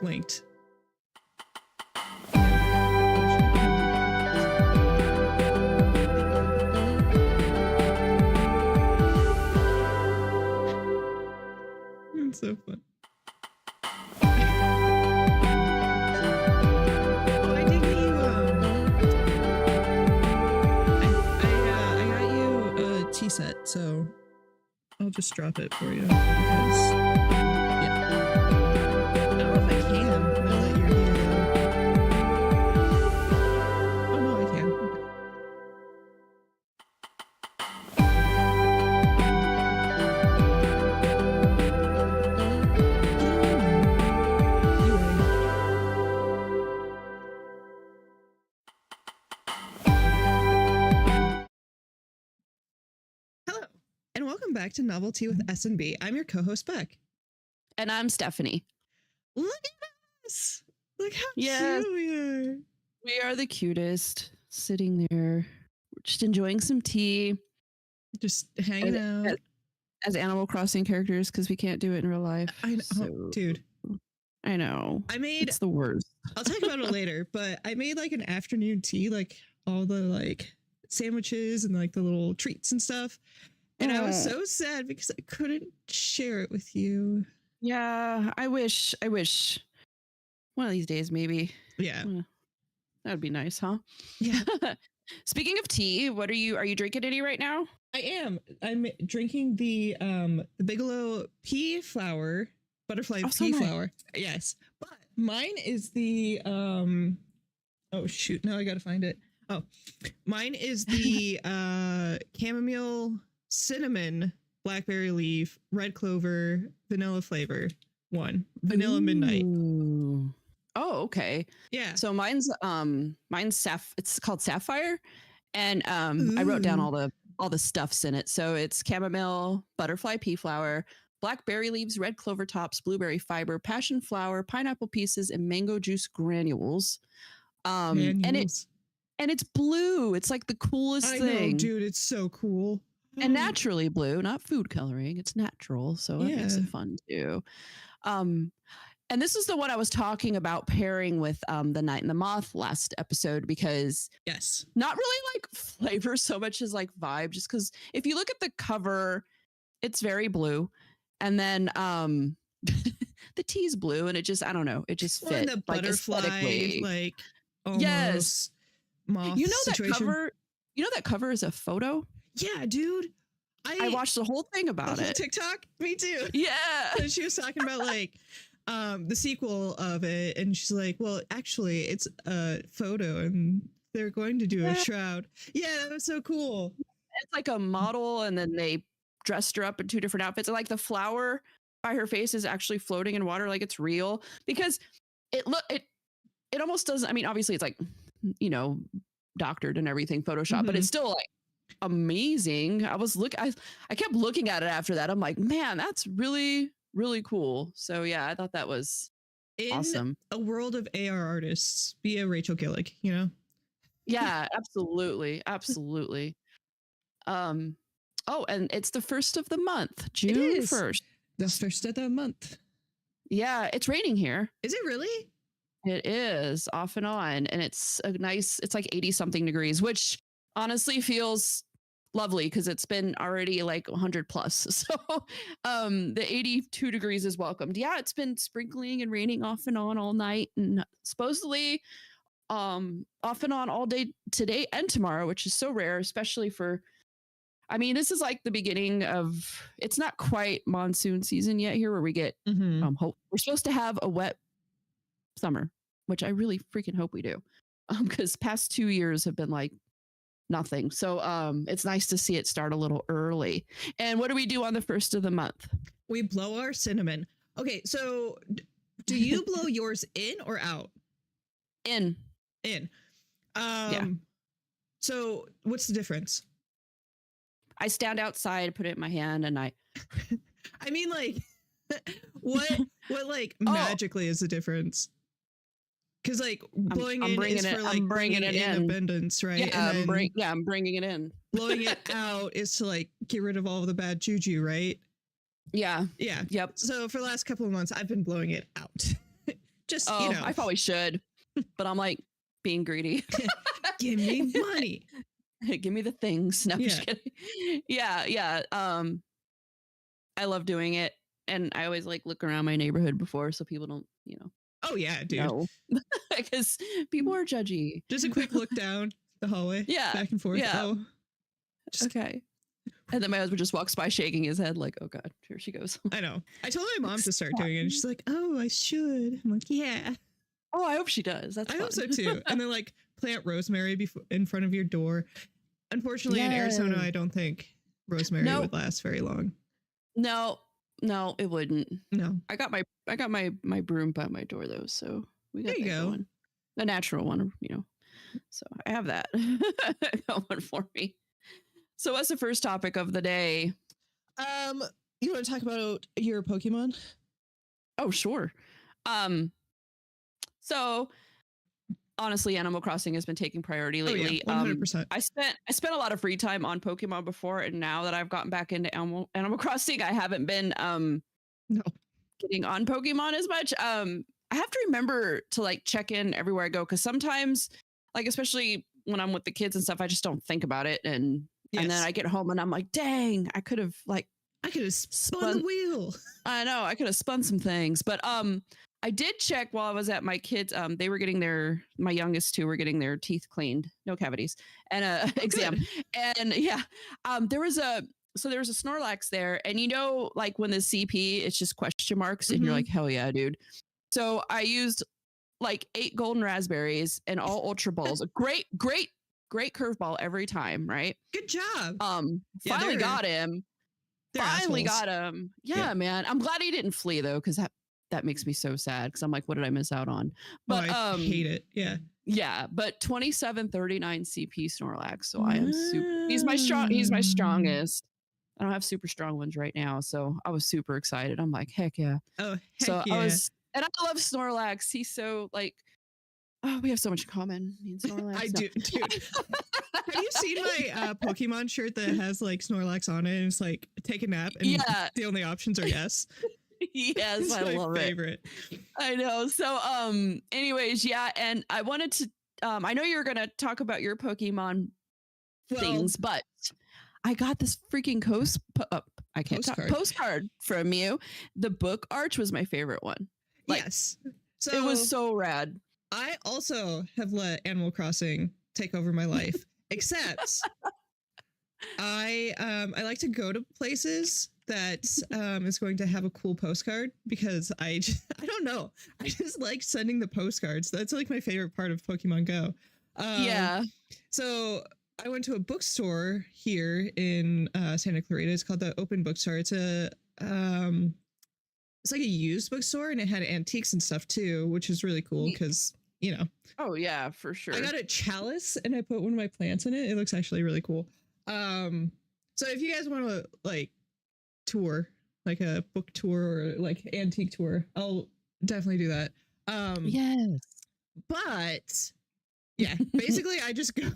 blinked. It's so fun. Oh, I think you. I got you a tea set, so I'll just drop it for you. Because, yeah. I don't know if I can now that you're here. Oh no, I can. Okay. Hello, and welcome back to Novelty with S&B. I'm your co-host, Beck. And I'm Stephanie. Look at us! Look how Yes. cute we are. We are the cutest, sitting there, just enjoying some tea Just hanging out. as Animal Crossing characters because we can't do it in real life. I know, so- dude. I know. I made. It's the worst. I'll talk about it later, but I made like an afternoon tea, like all the like sandwiches and like the little treats and stuff. And I was Oh. so sad because I couldn't share it with you. Yeah, I wish one of these days maybe. Yeah. That would be nice, huh? Yeah. Speaking of tea, are you drinking any right now? I am. I'm drinking the Bigelow pea flower, butterfly Oh, so pea nice. flower. Yes. But mine is the oh shoot, now I gotta find it. Oh, mine is the chamomile, cinnamon, blackberry leaf, red clover, vanilla flavor one. Vanilla midnight. Ooh. Oh, okay. Yeah. So mine's it's called Sapphire, and I wrote down Ooh. all the stuffs in it. So it's chamomile, butterfly pea flower, blackberry leaves, red clover tops, blueberry fiber, passion flower, pineapple pieces, and mango juice granules. And Granules. it's blue. It's like the coolest I thing. know, dude. It's so cool. And naturally blue, not food coloring. It's natural, so it makes it Yeah. fun too. And this is the one I was talking about pairing with the Night and the Moth last episode, because Yes. not really like flavor so much as like vibe, just because if you look at the cover, it's very blue. And then the tea's blue, and it just, I don't know, it just Well, and fit the like butterfly, aesthetically. like almost Yes. moth You know situation. that cover is a photo? Yeah, dude. I watched the whole thing the about whole it. TikTok. Me too. Yeah. And she was talking about like the sequel of it, and she's like, "Well, actually, it's a photo, and they're going to do a Yeah. shroud." Yeah, that was so cool. It's like a model, and then they dressed her up in two different outfits. And like the flower by her face is actually floating in water, like it's real, because it almost doesn't. I mean, obviously, it's like, you know, doctored and everything, Photoshop, but it's still like amazing. I kept looking at it after that. I'm like, man, that's really, really cool. So yeah, I thought that was In awesome. a world of AR artists, be a Rachel Gillick, you know? Yeah, absolutely. Absolutely. Oh, and it's the first of the month, June is. 1st. The first of the month. Yeah, it's raining here. Is it really? It is off and on, and it's like 80 something degrees, which honestly feels lovely because it's been already like 100 plus. So the 82 degrees is welcomed. Yeah, it's been sprinkling and raining off and on all night, and supposedly off and on all day today and tomorrow, which is so rare, especially for, I mean, this is like the beginning of, it's not quite monsoon season yet here, where we get we're supposed to have a wet summer, which I really freaking hope we do, because past 2 years have been like nothing. So it's nice to see it start a little early. And what do we do on the first of the month? We blow our cinnamon. Okay, so do you blow yours in or out? In. So what's the difference? I stand outside, put it in my hand, and I mean, like, what like magically is the difference? Because like blowing in is for like bringing it in abundance, right? Yeah, and I'm bringing it in. Blowing it out is to like get rid of all the bad juju, right? Yeah. Yeah. Yep. So for the last couple of months, I've been blowing it out. Just, Oh, I probably should, but I'm like being greedy. give me money. Give me the things. No, I'm just Yeah. kidding. Yeah, yeah. I love doing it, and I always like look around my neighborhood before so people don't, Oh yeah, dude. know, because people are judgy. Just a quick look down the hallway. Yeah, Back and forth. yeah. Oh. Just, Okay. And then my husband just walks by shaking his head like, oh God, here she goes. I know. I told my mom to start doing it. And she's like, oh, I should. I'm like, yeah. Oh, I hope she does. That's I fun. hope so too. And then like plant rosemary in front of your door. Unfortunately, in Arizona, I don't think rosemary would last very long. No, it wouldn't. No. I got my broom by my door though, so we got there you that go. going. The natural one, So I have that going for me. So what's the first topic of the day? You want to talk about your Pokemon? Oh, sure. So honestly, Animal Crossing has been taking priority lately. Oh, yeah, 100%. I spent a lot of free time on Pokemon before, and now that I've gotten back into Animal Crossing, I haven't been getting on Pokemon as much. I have to remember to like check in everywhere I go, because sometimes, like especially when I'm with the kids and stuff, I just don't think about it, and then I get home and I'm like, dang, I could have spun the wheel. I know, I could have spun some things, but I did check while I was at my kids. They were getting my youngest two were getting their teeth cleaned, no cavities, and exam. Good. And yeah, there was a Snorlax there, and like when the CP, it's just question marks, and you're like, hell yeah, dude. So I used like 8 golden raspberries and all ultra balls. A great curveball every time, right? Good job. Finally got him. Finally got him. Yeah, man. I'm glad he didn't flee though, because that makes me so sad, because I'm like, what did I miss out on? But I hate it. Yeah. Yeah, but 2739 CP Snorlax. So I am super. He's my strongest. I don't have super strong ones right now, so I was super excited. I'm like, heck yeah. Oh, heck so yeah. I love Snorlax. He's so like, oh, we have so much in common. Me and Snorlax. I do, dude. Have you seen my Pokemon shirt that has like Snorlax on it, and it's like take a nap, and the only options are yes. Yes, it's I my love favorite. I know. So anyways, yeah, and I wanted to I know you're gonna talk about your Pokemon things, but I got this freaking postcard from you. The book arch was my favorite one. Like, yes. So it was so rad. I also have let Animal Crossing take over my life, except I like to go to places that is going to have a cool postcard, because I don't know. I just like sending the postcards. That's like my favorite part of Pokemon Go. Yeah. So I went to a bookstore here in Santa Clarita. It's called the Open Bookstore. It's it's like a used bookstore, and it had antiques and stuff too, which is really cool because, Oh yeah, for sure. I got a chalice and I put one of my plants in it. It looks actually really cool. So if you guys want to like tour, like a book tour or like antique tour, I'll definitely do that. Yes. But yeah, basically I just go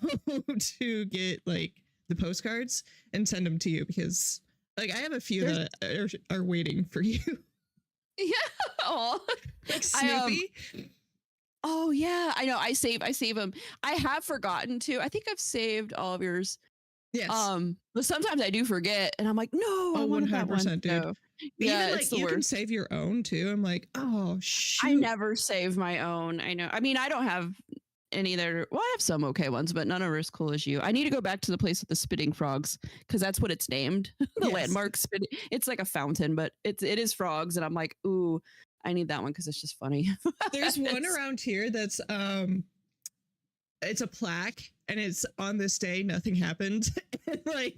to get like the postcards and send them to you, because like I have a few that are waiting for you. Yeah. Oh, like Snoopy. Oh yeah, I know. I save them. I have forgotten to. I think I've saved all of yours. Yes. But sometimes I do forget, and I'm like, no. Oh, 100%, dude. So, yeah, even, like, you can save your own too. I'm like, oh shoot. I never save my own. I know. I mean, I don't have any that are. Well, I have some okay ones, but none are as cool as you. I need to go back to the place with the spitting frogs, because that's what it's named. The landmark spitting. It's like a fountain, but it is frogs, and I'm like, ooh, I need that one because it's just funny. There's one around here that's it's a plaque, and it's on this day nothing happened. Like,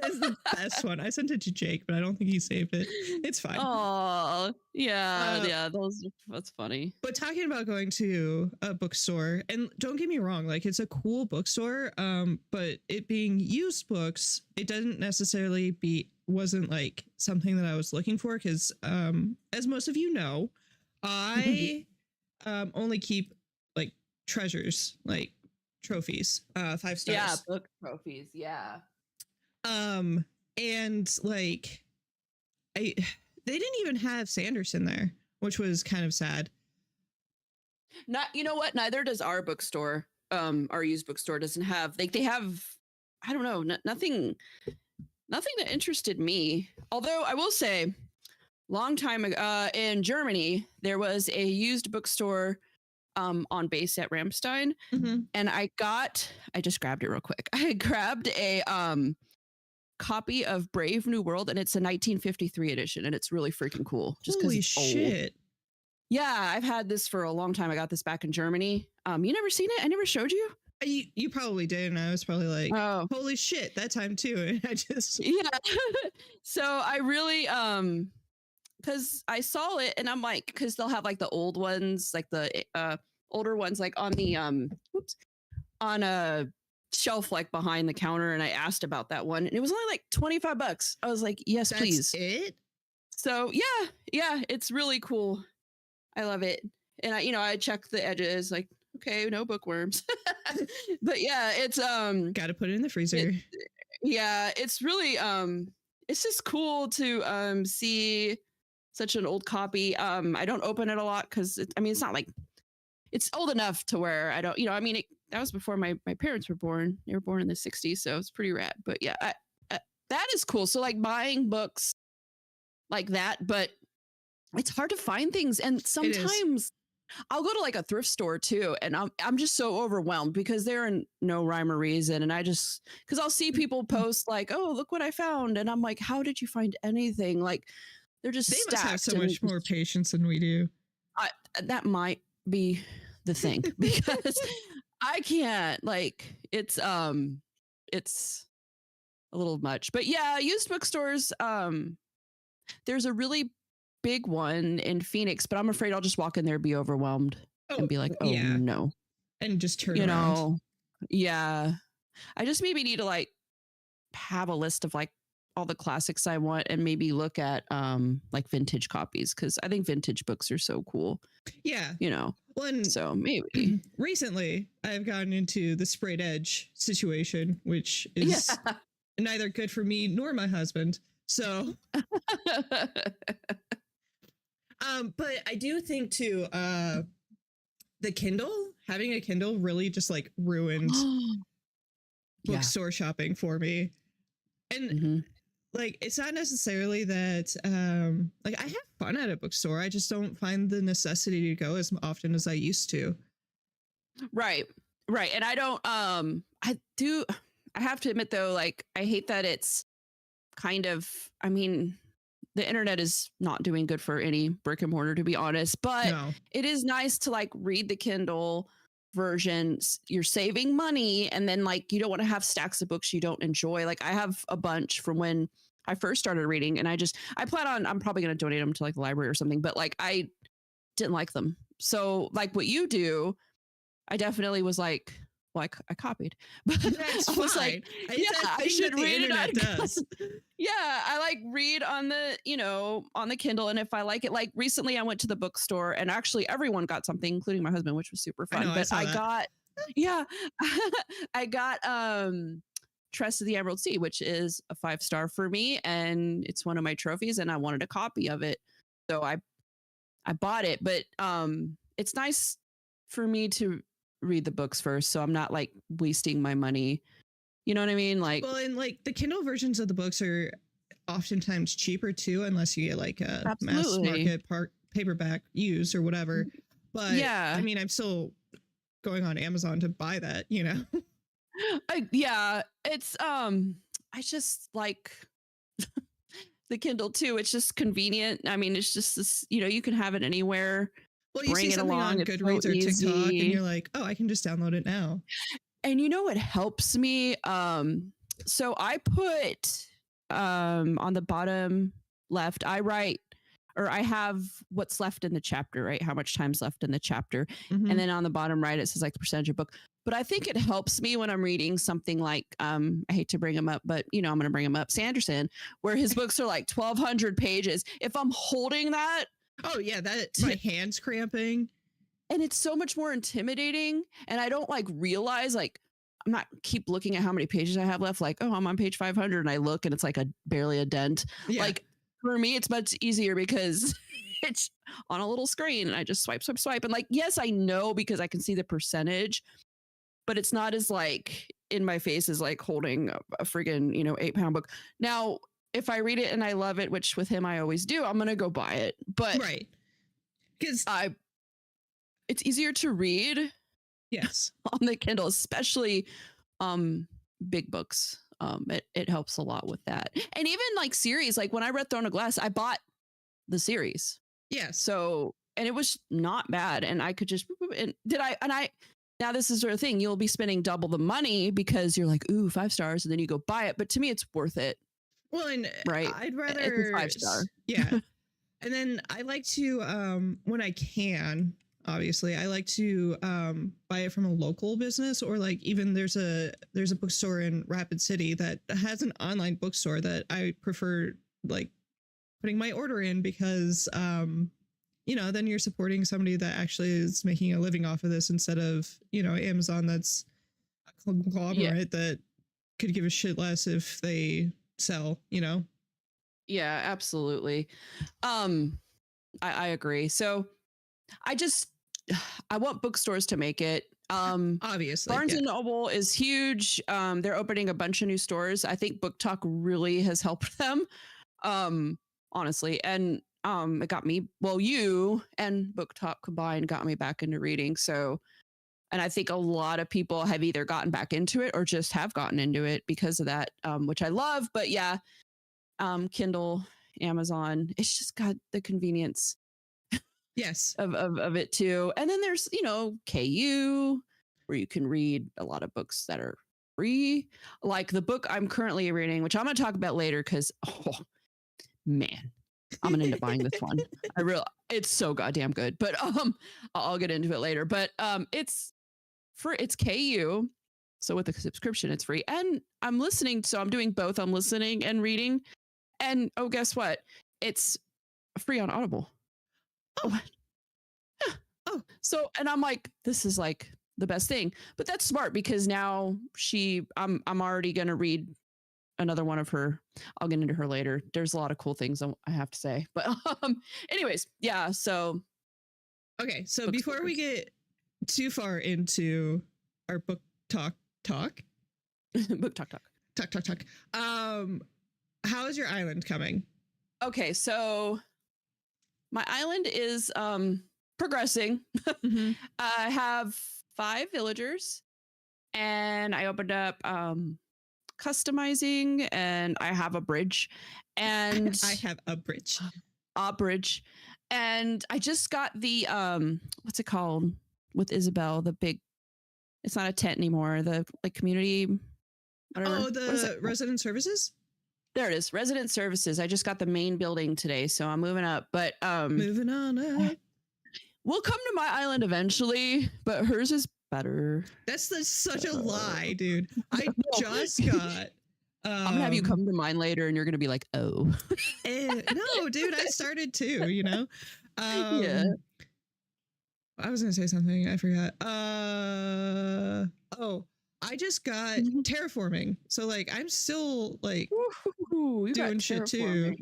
that's the best one. I sent it to Jake, but I don't think he saved it. It's fine. Oh yeah, that's funny. But talking about going to a bookstore, and don't get me wrong, like it's a cool bookstore, but it being used books, it doesn't necessarily wasn't like something that I was looking for, because as most of you know, I only keep like treasures, like trophies, 5 stars. Yeah, book trophies. Yeah. And like they didn't even have Sanderson there, which was kind of sad. Not, you know what? Neither does our bookstore. Our used bookstore doesn't have, like, they have, I don't know, nothing that interested me. Although I will say, long time ago, in Germany, there was a used bookstore on base at Ramstein, Mhm. and I just grabbed it real quick. I grabbed a copy of Brave New World, and it's a 1953 edition, and it's really freaking cool. Just because Holy it's old. shit. Yeah, I've had this for a long time. I got this back in Germany. You never seen it? I never showed you? You probably did, and I was probably like, Oh, holy shit, that time too. And I just yeah. So I really because I saw it and I'm like, because they'll have like the old ones, like the older ones, like on the on a shelf like behind the counter, and I asked about that one, and it was only like $25. I was like, yes, that's please. it. So yeah, it's really cool. I love it. And I check the edges, like, okay, no bookworms. But yeah, it's Gotta put it in the freezer. yeah, it's really it's just cool to see such an old copy. I don't open it a lot because it's not like it's old enough to where I don't, that was before my parents were born. They were born in the 60s, so it's pretty rad. But yeah, that is cool. So like buying books like that, but it's hard to find things, and sometimes I'll go to like a thrift store too, and I'm just so overwhelmed because there are no rhyme or reason, and because I'll see people post like, oh, look what I found, and I'm like, how did you find anything? Like, they're just They stacked. must have so much more patience than we do. That might be the thing because I can't, like, it's a little much. But yeah, used bookstores, there's a really big one in Phoenix, but I'm afraid I'll just walk in there and be overwhelmed and be like, oh yeah. no. And just turn around. Yeah. I just maybe need to like have a list of like all the classics I want and maybe look at like vintage copies, because I think vintage books are so cool. Yeah. Well, so maybe recently I've gotten into the sprayed edge situation, which is neither good for me nor my husband. So but I do think too, the Kindle, having a Kindle really just like ruined bookstore shopping for me. And like, it's not necessarily that like I have fun at a bookstore. I just don't find the necessity to go as often as I used to. Right. And I don't I have to admit though, like, I hate that it's kind of, the internet is not doing good for any brick and mortar, to be honest, but it is nice to like read the Kindle versions. You're saving money, and then like you don't want to have stacks of books you don't enjoy. Like, I have a bunch from when I first started reading, and I plan on, I'm probably going to donate them to like the library or something, but like I didn't like them. So like what you do, I definitely was like, well, I copied, but That's I was like, I should read it on. Yeah, I like read on the, on the Kindle, and if I like it, like recently I went to the bookstore, and actually everyone got something, including my husband, which was super fun. But I got, I got Tress of the Emerald Sea, which is a 5-star for me, and it's one of my trophies, and I wanted a copy of it, so I bought it. But it's nice for me to read the books first, so I'm not like wasting my money. You know what I mean? Like, well, and like the Kindle versions of the books are oftentimes cheaper too, unless you get like a mass market paperback used or whatever. But yeah, I'm still going on Amazon to buy that, it's I just like the Kindle too. It's just convenient. It's just this, you can have it anywhere. Well, you see something on Goodreads or TikTok, and you're like, oh, I can just download it now. And it helps me. So I put on the bottom left, I have what's left in the chapter, right? How much time's left in the chapter. And then on the bottom right, it says like the percentage of book. But I think it helps me when I'm reading something like, I hate to bring him up, but I'm going to bring him up, Sanderson, where his books are like 1,200 pages. If I'm holding that. Oh yeah, my hand's cramping. And it's so much more intimidating. And I don't like realize, like, I'm not keep looking at how many pages I have left. Like, oh, I'm on page 500, and I look and it's like barely a dent. Yeah. Like, for me, it's much easier because it's on a little screen and I just swipe, swipe, swipe. And like, yes, I know because I can see the percentage, but it's not as like in my face as like holding a friggin', 8-pound book. Now, if I read it and I love it, which with him I always do, I'm gonna go buy it. But Right. Because it's easier to read yes. on the Kindle, especially big books. It helps a lot with that. And even like series, like when I read Throne of Glass, I bought the series. Yes. So, and it was not bad. And I could just, now this is sort of thing, you'll be spending double the money because you're like, ooh, 5 stars. And then you go buy it. But to me, it's worth it. Well, and right. I'd rather it's a 5-star. Yeah. And then I like to, when I can, obviously, I like to buy it from a local business, or like even there's a bookstore in Rapid City that has an online bookstore that I prefer like putting my order in because then you're supporting somebody that actually is making a living off of this instead of Amazon that's a conglomerate that could give a shit less if they sell. Yeah, absolutely. I agree. So I want bookstores to make it. Obviously, Barnes and Noble is huge. They're opening a bunch of new stores. I think Book Talk really has helped them. Honestly. And it got me, you and Book Talk combined got me back into reading. So, and I think a lot of people have either gotten back into it or just have gotten into it because of that, which I love. But yeah, Kindle, Amazon, it's just got the convenience. Yes. Of it too. And then there's, KU, where you can read a lot of books that are free. Like the book I'm currently reading, which I'm going to talk about later because, oh, man, I'm going to end up buying this one. It's so goddamn good. But I'll get into it later. But it's KU. So with the subscription, it's free. And I'm listening. So I'm doing both. I'm listening and reading. And guess what? It's free on Audible. Oh. So, and I'm like, this is like the best thing, but that's smart because now I'm already going to read another one of her. I'll get into her later. There's a lot of cool things I have to say, but anyways, yeah. So, okay. So before we get too far into our book talk, book talk, how is your island coming? Okay. So my island is, progressing. Mm-hmm. I have 5 villagers and I opened up customizing and I have a bridge and I have a bridge and I just got the what's it called with Isabel, the big, it's not a tent anymore, the like community whatever. Oh, the resident services. There it is, resident services. I just got the main building today, so I'm moving up, but moving on up. We'll come to my island eventually, but hers is better. That's such a lie, dude. I just got. I'm gonna have you come to mine later, and you're gonna be like, "Oh, no, dude, I started too." Yeah. I was gonna say something. I forgot. I just got terraforming, so like I'm still like doing shit too.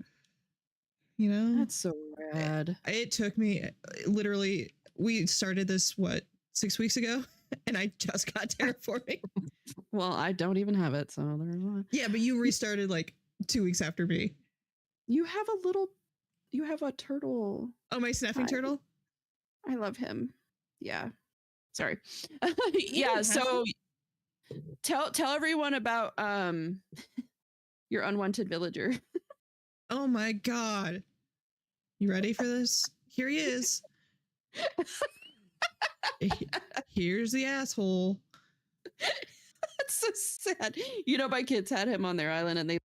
That's so rad. It took me literally, we started this 6 weeks ago and I just got terraforming. Well, I don't even have it, so there's one. Yeah, but you restarted like 2 weeks after me. You have a turtle. Oh, my snapping turtle? I love him. Yeah. Sorry. Yeah, so tell everyone about your unwanted villager. Oh my god. You ready for this? Here he is. Here's the asshole. That's so sad. My kids had him on their island and they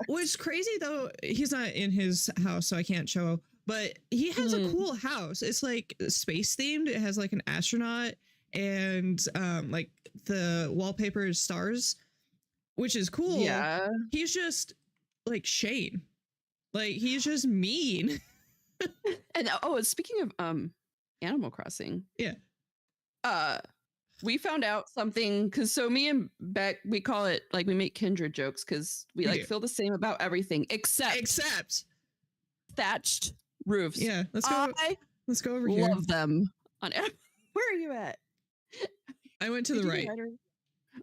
what's crazy though, he's not in his house, so I can't show, but he has a cool house. It's like space themed. It has like an astronaut and like the wallpaper is stars, which is cool. Yeah. He's just like Shane. Like he's just mean. And speaking of Animal Crossing. Yeah. We found out something because me and Beck, we call it like we make kindred jokes because we feel the same about everything except thatched roofs. Yeah, let's I go over here. love them. Where are you at? I went to the right.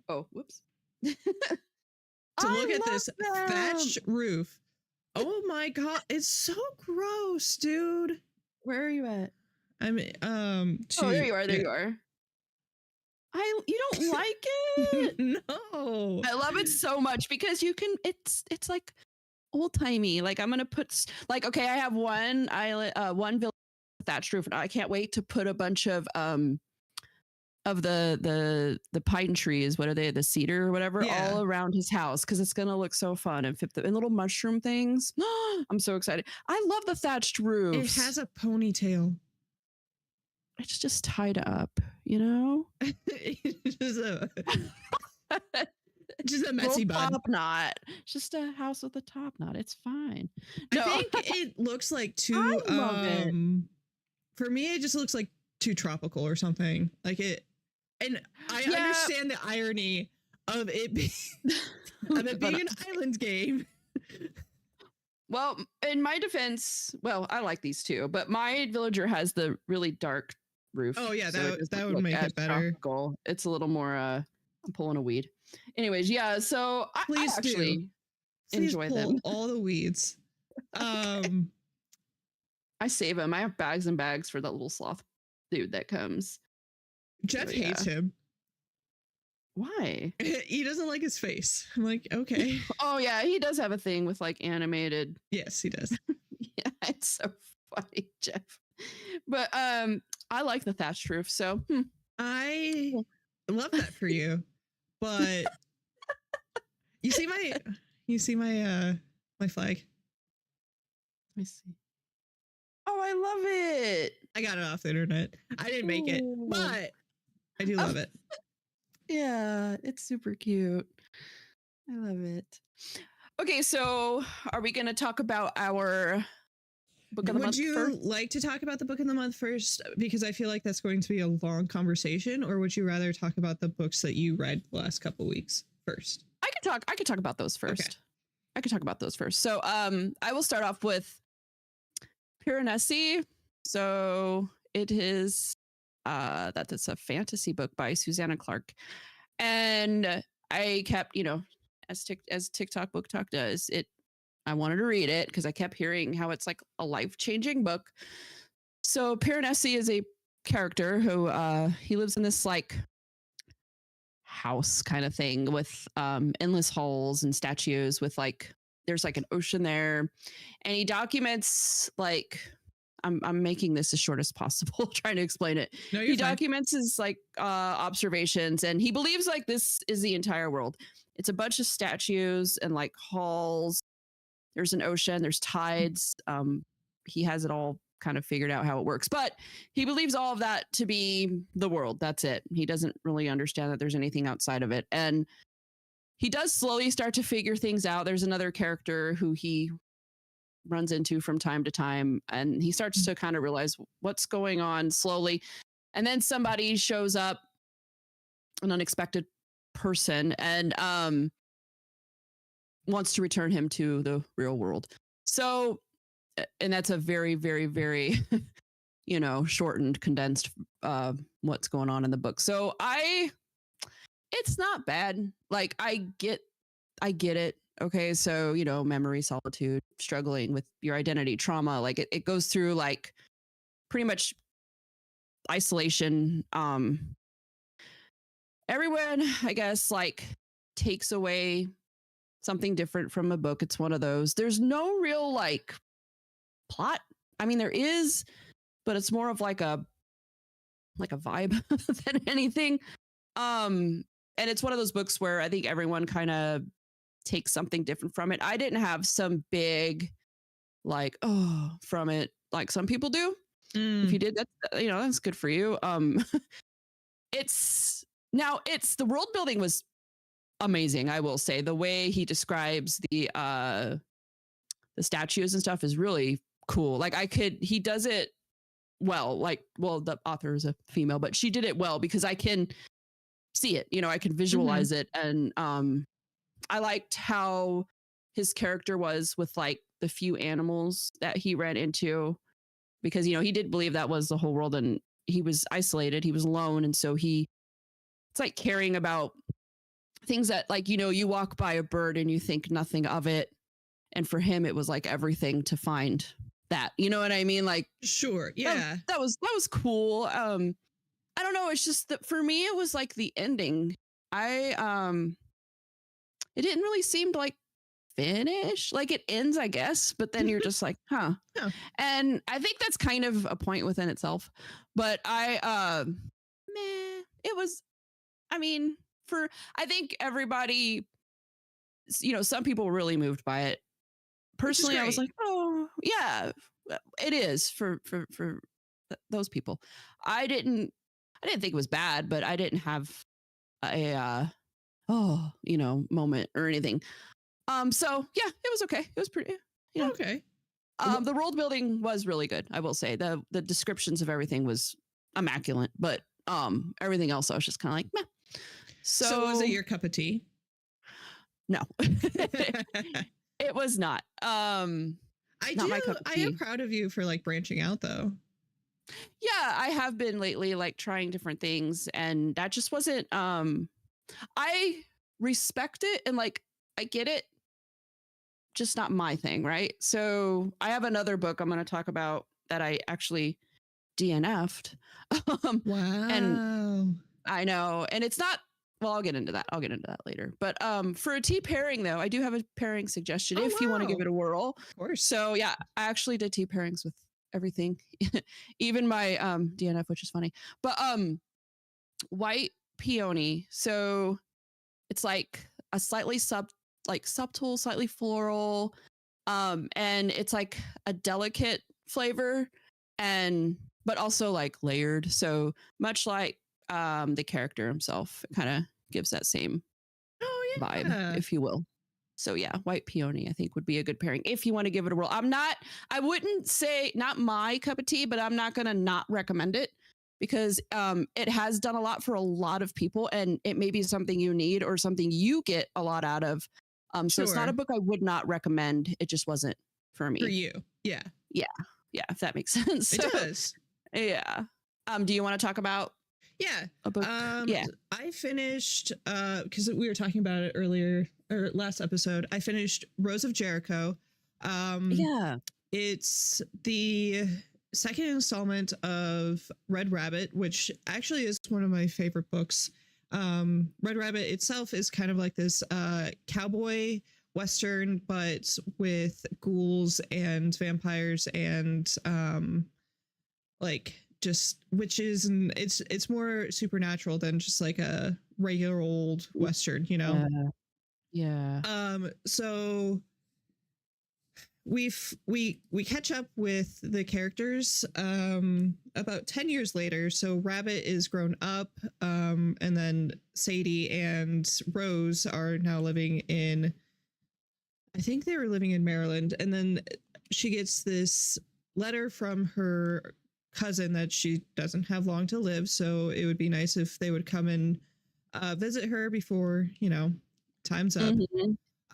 Oh, whoops. To look at this thatched roof. Oh my god, it's so gross, dude. Where are you at? I'm Oh, there you are. There you are. You don't like it? No. I love it so much because you can. It's like old timey. Like I'm gonna put like okay, I have one island, one village thatched roof, and I can't wait to put a bunch of the pine trees. What are they? The cedar or whatever, all around his house because it's gonna look so fun and fit and little mushroom things. I'm so excited. I love the thatched roofs. It has a ponytail. It's just tied up, you know. just a messy bun. Top knot. Just a house with a top knot. It's fine. No. I think it looks like too. I love it. For me, it just looks like too tropical or something. Like it, and I understand the irony of it being an island game. Well, in my defense, I like these too, but my villager has the really dark roof. Oh yeah, that would make it better. Tropical. It's a little more I'm pulling a weed. Anyways, yeah, so I actually enjoy them. All the weeds. I save them. I have bags and bags for that little sloth dude that comes. Jeff hates him. Why? He doesn't like his face. I'm like, okay. Oh yeah, he does have a thing with like animated. Yes, he does. Yeah, it's so funny, Jeff. But I like the thatched roof, so I love that for you. But you see my my flag. Let me see. Oh, I love it. I got it off the internet. I didn't make it, but I do love it. Yeah, it's super cute. I love it. Okay, so are we going to talk about our book of the month first? Would you like to talk about the book of the month first? Because I feel like that's going to be a long conversation. Or would you rather talk about the books that you read the last couple weeks first? I could talk about those first. Okay. I could talk about those first. So I will start off with Piranesi. So it is that it's a fantasy book by Susanna Clark. And I kept, as TikTok Book Talk does, I wanted to read it because I kept hearing how it's like a life-changing book. So Piranesi is a character who he lives in this like house kind of thing with endless halls and statues with like there's like an ocean there, and he documents like I'm making this as short as possible trying to explain it. No, he documents his like observations, and he believes like this is the entire world. It's a bunch of statues and like halls. There's an ocean, there's tides. He has it all kind of figured out how it works, but he believes all of that to be the world. That's it. He doesn't really understand that there's anything outside of it. And he does slowly start to figure things out. There's another character who he runs into from time to time, and he starts to kind of realize what's going on slowly. And then somebody shows up, an unexpected person, and wants to return him to the real world. So, and that's a very, very, very, shortened, condensed what's going on in the book. So it's not bad. Like I get it. Okay. So, memory, solitude, struggling with your identity, trauma, like it goes through like pretty much isolation. Everyone, I guess, like takes away something different from a book. It's one of those. There's no real like plot. I mean, there is, but it's more of like a vibe than anything. And it's one of those books where I think everyone kind of takes something different from it. I didn't have some big like from it like some people do. If you did, that's good for you. It's the world building was amazing. I will say the way he describes the statues and stuff is really cool. Like he does it well. Like, well, the author is a female, but she did it well because I can see it. I can visualize it, and I liked how his character was with like the few animals that he ran into, because, you know, he did believe that was the whole world, and he was isolated, he was alone. And so it's like caring about things that, like, you know, you walk by a bird and you think nothing of it. And for him, it was like everything to find that, you know what I mean? Like, Sure. Yeah. that was cool. I don't know. It's just that for me, it was like the ending. It didn't really seem to like finish. Like it ends, I guess, but then you're just like, huh. Huh. And I think that's kind of a point within itself. But it was, I mean, I think everybody, you know, some people were really moved by it. Personally, I was great. like, oh yeah, it is for those people. I didn't think it was bad, but I didn't have a you know, moment or anything. So yeah, it was okay. It was pretty, you know. Okay. The world building was really good. I will say the descriptions of everything was immaculate, but everything else I was just kind of like, meh. So was it your cup of tea? No, it was not. Not my cup of I tea. am proud of you for like branching out though. Yeah, I have been lately, like trying different things, and that just wasn't. I respect it and like I get it, just not my thing, right? So I have another book I'm going to talk about that I actually DNF'd. Wow. And I know, and it's not. Well, I'll get into that. I'll get into that later. But for a tea pairing, though, I do have a pairing suggestion if you want to give it a whirl. Of course. So yeah, I actually did tea pairings with everything, even my DNF, which is funny. But white peony. So it's like a slightly subtle, slightly floral, and it's like a delicate flavor, but also like layered. So much like the character himself, it kind of gives that same vibe, if you will. So yeah, white peony I think would be a good pairing if you want to give it a whirl. I wouldn't say not my cup of tea, but I'm not going to not recommend it because it has done a lot for a lot of people, and it may be something you need or something you get a lot out of. So it's not a book I would not recommend. It just wasn't for me. For you. Yeah. Yeah. Yeah. If that makes sense. It does. Yeah. Do you want to talk about a book? Yeah. I finished, because we were talking about it earlier or last episode, I finished Rose of Jericho. Yeah. It's the second installment of Red Rabbit, which actually is one of my favorite books. Red Rabbit itself is kind of like this cowboy western, but with ghouls and vampires and like just witches, and it's more supernatural than just like a regular old western, you know. Yeah. So we catch up with the characters about 10 years later. So Rabbit is grown up, and then Sadie and Rose are now living in, I think they were living in Maryland, and then she gets this letter from her cousin that she doesn't have long to live, so it would be nice if they would come and visit her before, you know, time's up.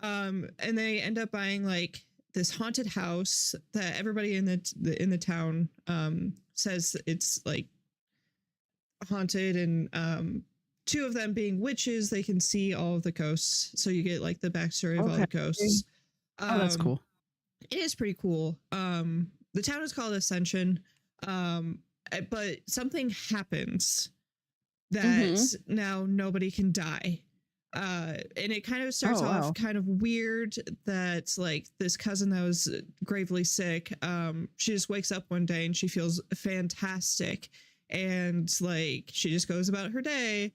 And they end up buying like this haunted house that everybody in the town says it's like haunted, and two of them being witches, they can see all of the ghosts, so you get like the backstory of all the ghosts. Oh, that's cool. It is pretty cool. The town is called Ascension, but something happens that now nobody can die. And it kind of starts off kind of weird that like this cousin that was gravely sick, she just wakes up one day and she feels fantastic, and like she just goes about her day.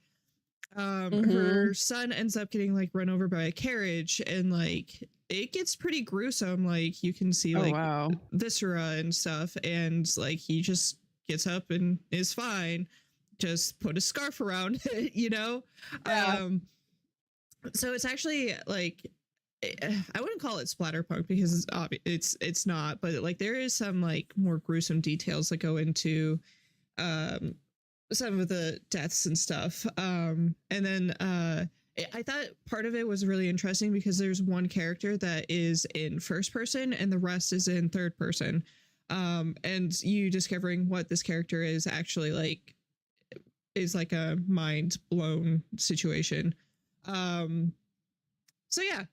Her son ends up getting like run over by a carriage, and like it gets pretty gruesome. Like you can see like viscera and stuff, and like he just gets up and is fine. Just put a scarf around it, you know. So it's actually like, I wouldn't call it splatterpunk because it's not, but like there is some like more gruesome details that go into some of the deaths and stuff. And then I thought part of it was really interesting because there's one character that is in first person and the rest is in third person. And you discovering what this character is actually like is like a mind blown situation. So yeah,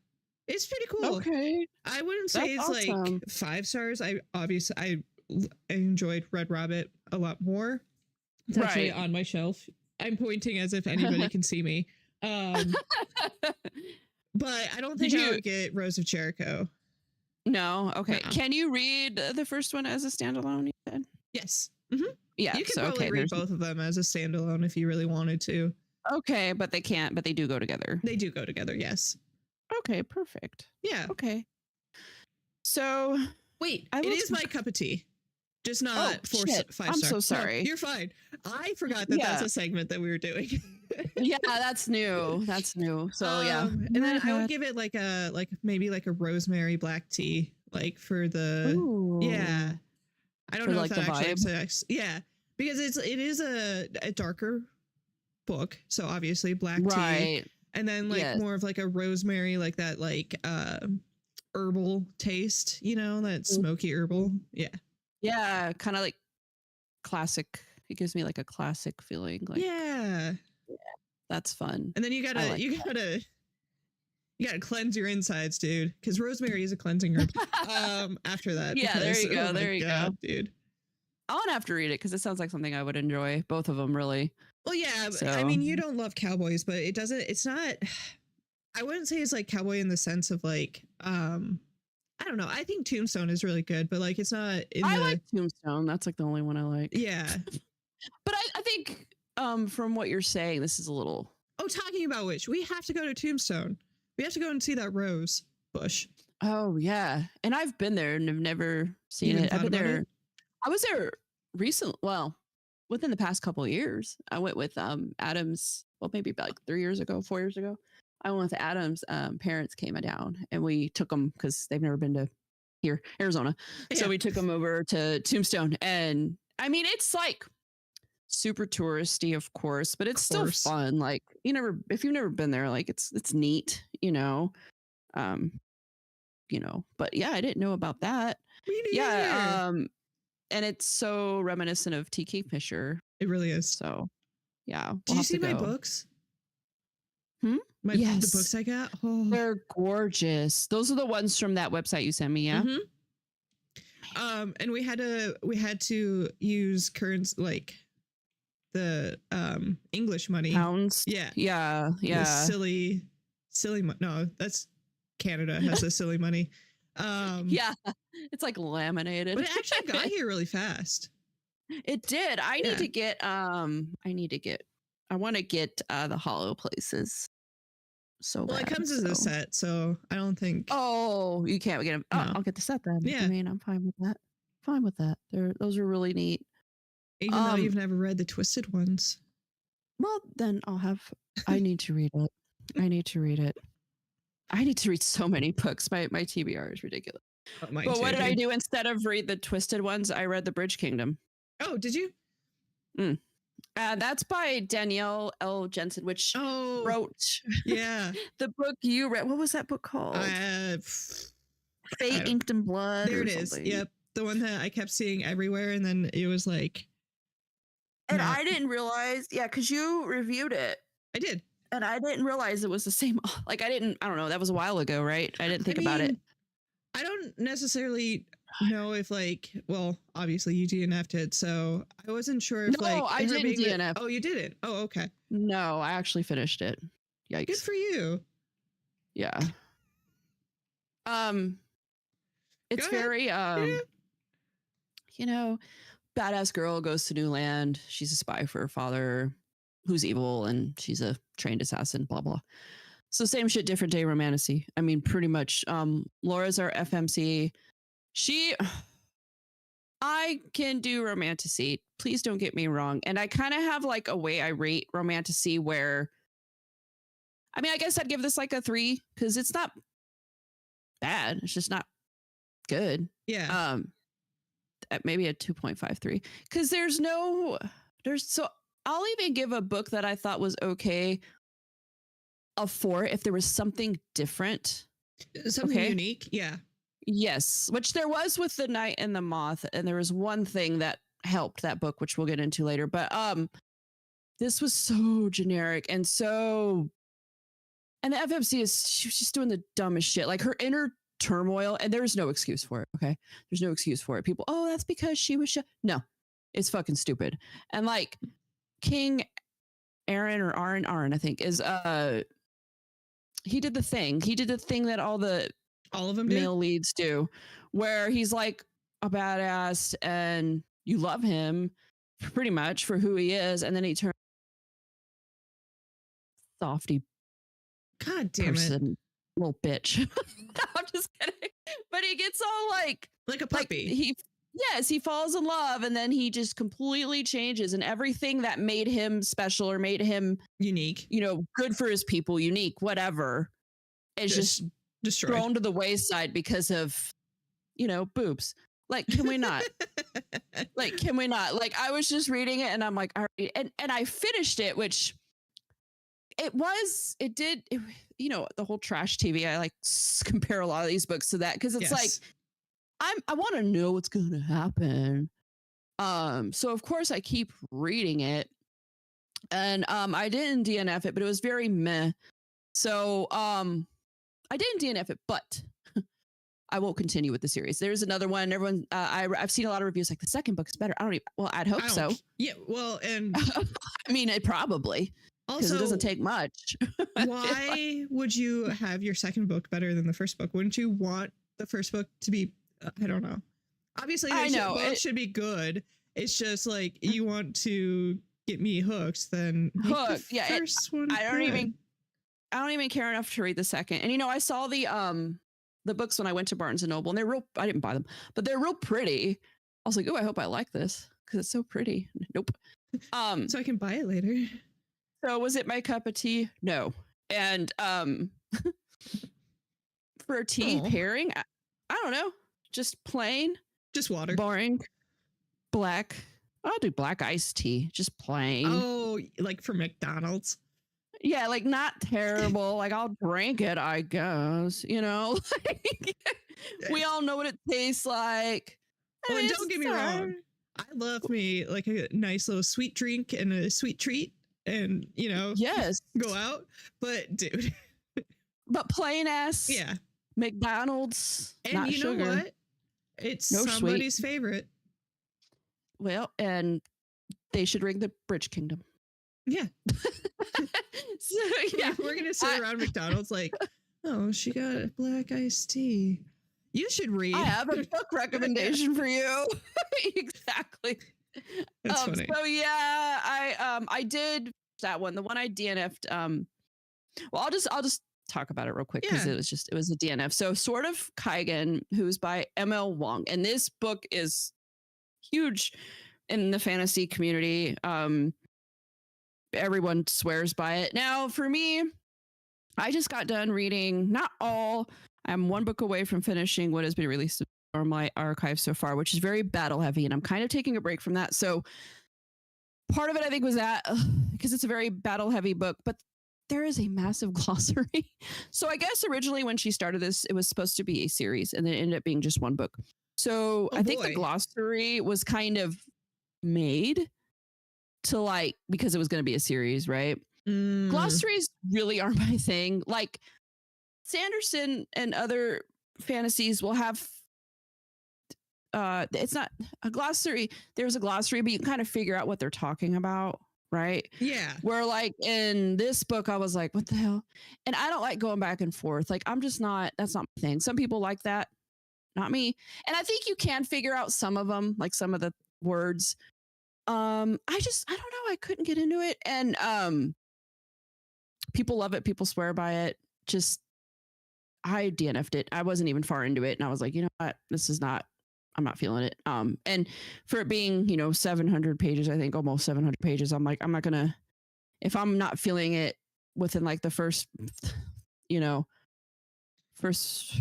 it's pretty cool. Okay. I wouldn't say That's it's awesome. like 5 stars. I enjoyed Red Rabbit a lot more. It's actually Right. on my shelf. I'm pointing as if anybody can see me. But I don't Did think I you? would get Rose of Jericho. No. Okay. No. Can you read the first one as a standalone? You said? Yes. Mm-hmm. Yeah. You could So probably okay. read both of them as a standalone if you really wanted to. Okay, but they can't. But they do go together. They do go together. Yes. Okay. Perfect. Yeah. Okay. So wait, I it will is my cup of tea. Just not Oh, shit. 5 I'm stars. so sorry. No, you're fine. I forgot that that's Yeah. a segment that we were doing. Yeah, that's new. That's new. So yeah. And then I would give it like maybe like a rosemary black tea, like for the Ooh. yeah. I don't For, know like, if that the actually vibe? acts, yeah, because it is a darker book, so obviously black tea, Right. and then like Yes. more of like a rosemary, like that like herbal taste, you know, that smoky herbal, yeah. Yeah, kind of like classic. It gives me like a classic feeling. Like Yeah. that's fun. And then you gotta like you gotta cleanse your insides, dude, because rosemary is a cleansing herb. After that, Yeah, there because, you go, oh my there you go. dude. I want to have to read it because it sounds like something I would enjoy. Both of them, really. Well, yeah, So I mean, you don't love cowboys, but it doesn't. It's not. I wouldn't say it's like cowboy in the sense of like, I don't know. I think Tombstone is really good, but like, it's not. I like Tombstone. That's like the only one I like. Yeah. But I think from what you're saying, this is a little. Oh, talking about which, we have to go to Tombstone. We have to go and see that rose bush. Oh yeah, and I've been there and have never seen it. I've been there. I was there recently. Well, within the past couple of years, I went with Adam's. Well, maybe about like 3 years ago, 4 years ago. I went with Adam's parents came down, and we took them because they've never been to here, Arizona. Yeah. So we took them over to Tombstone, and I mean, it's like super touristy, of course, but it's still fun. Like if you've never been there, like it's neat, you know. But yeah, I didn't know about that. Yeah, and it's so reminiscent of T. Kingfisher. It really is. So yeah. Did you see my books? The books I got? Oh. They're gorgeous. Those are the ones from that website you sent me, yeah? Mm-hmm. And we had to use currents like the English money. Pounds? Yeah. Yeah. Yeah. The silly no, that's Canada has a silly money. Yeah. It's like laminated. But it actually got here really fast. It did. I need to get I want to get the hollow places. So well, bad, it comes as a set, so I don't think. Oh, you can't get them. Oh, No. I'll get the set then. Yeah. I mean, I'm fine with that. Fine with that. Those are really neat. Even though you've never read the Twisted ones. Well, then I need to read it. I need to read it. I need to read so many books. My TBR is ridiculous. But what did I do instead of read the Twisted ones? I read The Bridge Kingdom. Oh, did you? That's by Danielle L. Jensen, which wrote the book you read. What was that book called? Fate, Inked in Blood. There it is. Yep. The one that I kept seeing everywhere. And then it was like. And I didn't realize. Yeah, because you reviewed it. I did. And I didn't realize it was the same. Like, I don't know. That was a while ago, right? I didn't think about it. I don't necessarily know if obviously you DNF'd it, so I wasn't sure if I didn't DNF. Oh, you didn't? Oh, okay. No, I actually finished it. Yikes. Good for you. Yeah. It's very badass girl goes to new land. She's a spy for her father who's evil, and she's a trained assassin, blah blah. So same shit, different day romantasy. I mean, pretty much. Laura's our FMC. I can do romantasy. Please don't get me wrong. And I kind of have like a way I rate romantasy where, I mean, I guess I'd give this like a 3 because it's not bad. It's just not good. Yeah. Maybe a 2.53 because so I'll even give a book that I thought was okay a 4 if there was something different. Something Okay. unique. Yeah. Yes, which there was with The Knight and the Moth, and there was one thing that helped that book, which we'll get into later. But this was so generic and so, and the FMC she was just doing the dumbest shit. Like her inner turmoil, and there's no excuse for it. Okay, there's no excuse for it. People, oh, that's because she was no, it's fucking stupid. And like King Aaron or Aaron, I think is he did the thing that all of them do. male leads do, where he's like a badass and you love him pretty much for who he is, and then he turns softy God damn person, little bitch. I'm just kidding, but he gets all like a puppy. He falls in love, and then he just completely changes, and everything that made him special or made him unique, good for his people, unique, whatever, is just destroyed, thrown to the wayside because of boobs. Like, can we not? Can we not? Like, I was just reading it and I'm like, all right. And I finished it, which the whole trash TV. I like compare a lot of these books to that because it's like, I want to know what's going to happen. So of course I keep reading it, and I didn't DNF it, but it was very meh. So I didn't DNF it, but I won't continue with the series. There's another one. Everyone, I've seen a lot of reviews like the second book is better. I'd hope so. Yeah. Well, and I mean, it probably, because it doesn't take much. Why would you have your second book better than the first book? Wouldn't you want the first book to be, I don't know. Obviously, both should be good. It's just like you want to get me hooked, then hooked. Yeah. First one. I don't even care enough to read the second. And I saw the books when I went to Barnes and Noble, and I didn't buy them, but they're real pretty. I was like, oh, I hope I like this because it's so pretty. Nope. So I can buy it later. So was it my cup of tea? No. And for a tea pairing, I don't know, just plain, just water, boring, black. I'll do black iced tea, just plain. Oh, like for McDonald's. Yeah, like not terrible. Like I'll drink it, I guess. Like, we all know what it tastes like. Well, and don't get me wrong. I love me like a nice little sweet drink and a sweet treat, and yes, go out. But dude, but plain ass, McDonald's, and not you sugar. know what? It's no somebody's sweet. Favorite. Well, and they should ring the Bridge Kingdom. Yeah. So yeah, we're gonna sit around McDonald's like, oh, she got a black iced tea. You should read. I have a book recommendation for you. Exactly. That's funny. So yeah, I did that one. The one I DNF'd. Well, I'll just talk about it real quick because it was a DNF. So Sword of Kaigen, who's by M.L. Wong, and this book is huge in the fantasy community. Everyone swears by it. Now, for me, I just got done reading, not all. I'm one book away from finishing what has been released from my archive so far, which is very battle heavy, and I'm kind of taking a break from that. So part of it, I think, was that because it's a very battle heavy book, but there is a massive glossary. So I guess originally when she started this, it was supposed to be a series, and then it ended up being just one book. So I think the glossary was kind of made to because it was going to be a series, right? Glossaries really are my thing. Like Sanderson and other fantasies will have it's not a glossary. There's a glossary, but you can kind of figure out what they're talking about, right? Yeah. Where in this book, I was like, what the hell? And I don't like going back and forth. Like, that's not my thing. Some people like that, not me. And I think you can figure out some of them, like some of the words. I don't know. I couldn't get into it. And people love it. People swear by it. I DNF'd it. I wasn't even far into it. And I was like, you know what? I'm not feeling it. And for it being, 700 pages, I think almost 700 pages, I'm like, I'm not gonna, if I'm not feeling it within like the first,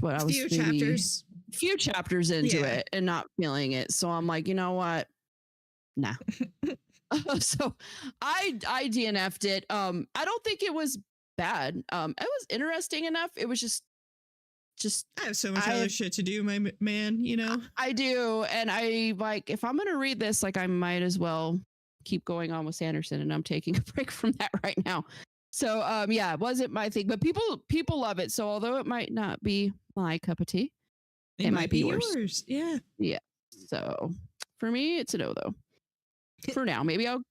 what I was few chapters into it and not feeling it. So I'm like, you know what? Nah. So I DNF'd it. I don't think it was bad. It was interesting enough. It was just I have so much I other shit to do, my man, you know? I do, and I like if I'm gonna read this, like I might as well keep going on with Sanderson, and I'm taking a break from that right now. So yeah, it wasn't my thing, but people love it. So although it might not be my cup of tea, it might be yours. Yeah. Yeah. So for me, it's a no though. For now, maybe I'll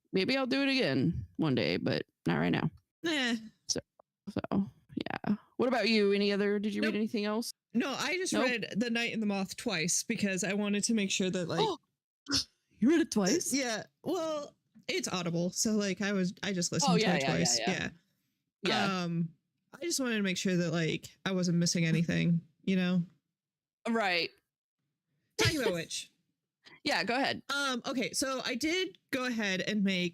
do it again one day, but not right now. Nah. So yeah. What about you? Did you read anything else? No, I just read The Night and the Moth twice because I wanted to make sure that, like, you read it twice? Yeah. Well, it's Audible, so like I just listened to it twice. Yeah. I just wanted to make sure that like I wasn't missing anything, you know? Right. Talking about which. Yeah, go ahead. Okay, so I did go ahead and I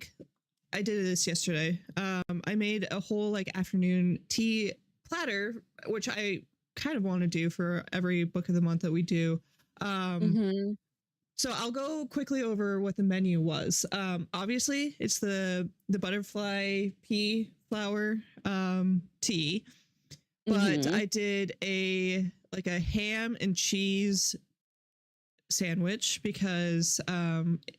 did this yesterday. I made a whole like afternoon tea platter, which I kind of want to do for every book of the month that we do. So I'll go quickly over what the menu was. Obviously, it's the butterfly pea flower tea, but I did a ham and cheese sandwich because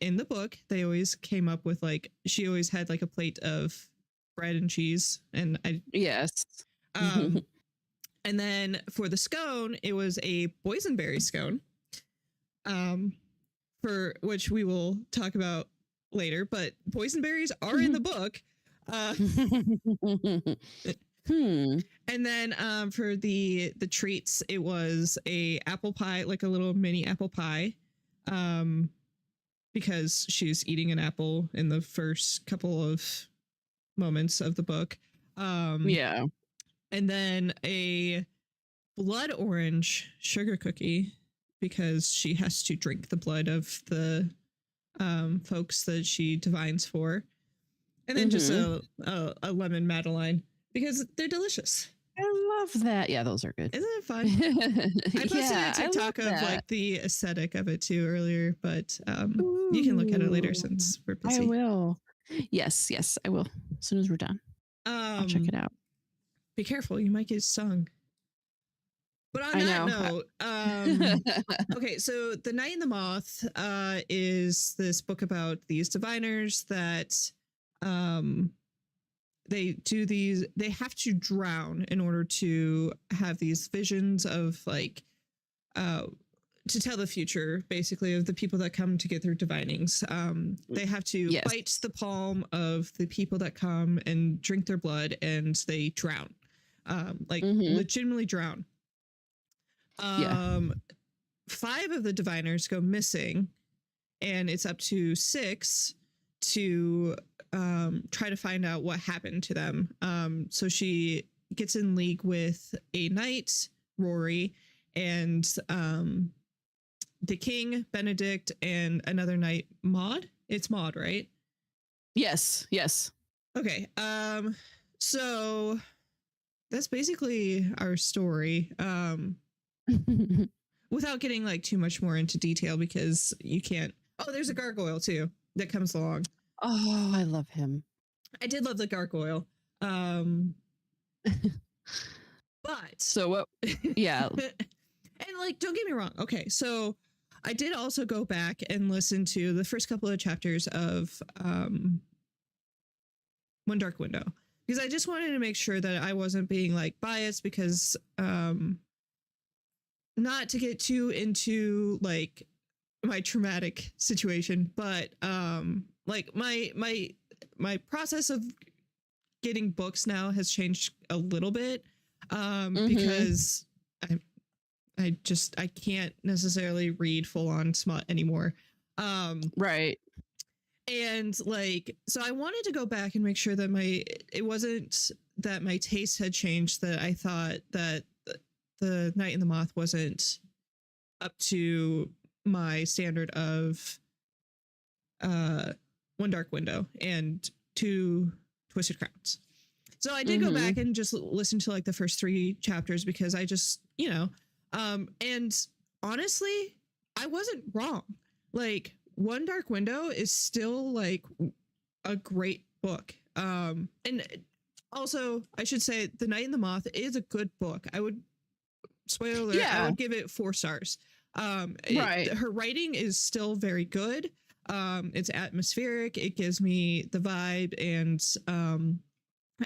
in the book they always came up with like she always had like a plate of bread and cheese, and and then for the scone it was a boysenberry scone, for which we will talk about later, but boysenberries are in the book. And then for the treats, it was a apple pie, like a little mini apple pie, because she's eating an apple in the first couple of moments of the book. Yeah. And then a blood orange sugar cookie because she has to drink the blood of the folks that she divines for. And then just a lemon Madeline because they're delicious. I love that. Yeah, those are good. Isn't it fun? I posted a TikTok of like the aesthetic of it too earlier, but you can look at it later since we're busy. I will. Yes, I will. As soon as we're done, I'll check it out. Be careful, you might get stung. But on that note, okay, so The Night and the Moth is this book about these diviners that they have to drown in order to have these visions of like to tell the future basically of the people that come to get their divinings. They have to bite the palm of the people that come and drink their blood, and they drown, legitimately drown. 5 of the diviners go missing, and it's up to 6 to try to find out what happened to them. So she gets in league with a knight, Rory, and the king, Benedict, and another knight, Maud. It's Maud, right? Yes. Okay. So that's basically our story. Without getting like too much more into detail because you can't. Oh, there's a gargoyle too that comes along. Oh, I love him. I did love the gargoyle. But so what? Yeah. And like, don't get me wrong. Okay, so I did also go back and listen to the first couple of chapters of One Dark Window because I just wanted to make sure that I wasn't being like biased because not to get too into like my traumatic situation, but like my process of getting books now has changed a little bit because I can't necessarily read full on smut anymore. Right. And like, so I wanted to go back and make sure that it wasn't that my taste had changed, that I thought that The Night and the Moth wasn't up to my standard of One Dark Window and 2 Twisted Crowns. So I did go back and just listen to like the first 3 chapters because I just, and honestly, I wasn't wrong. Like One Dark Window is still like a great book. And Also, I should say The Night and the Moth is a good book. I would, spoiler alert, I Yeah. would give it 4 stars. Right. Her writing is still very good. It's atmospheric. It gives me the vibe, and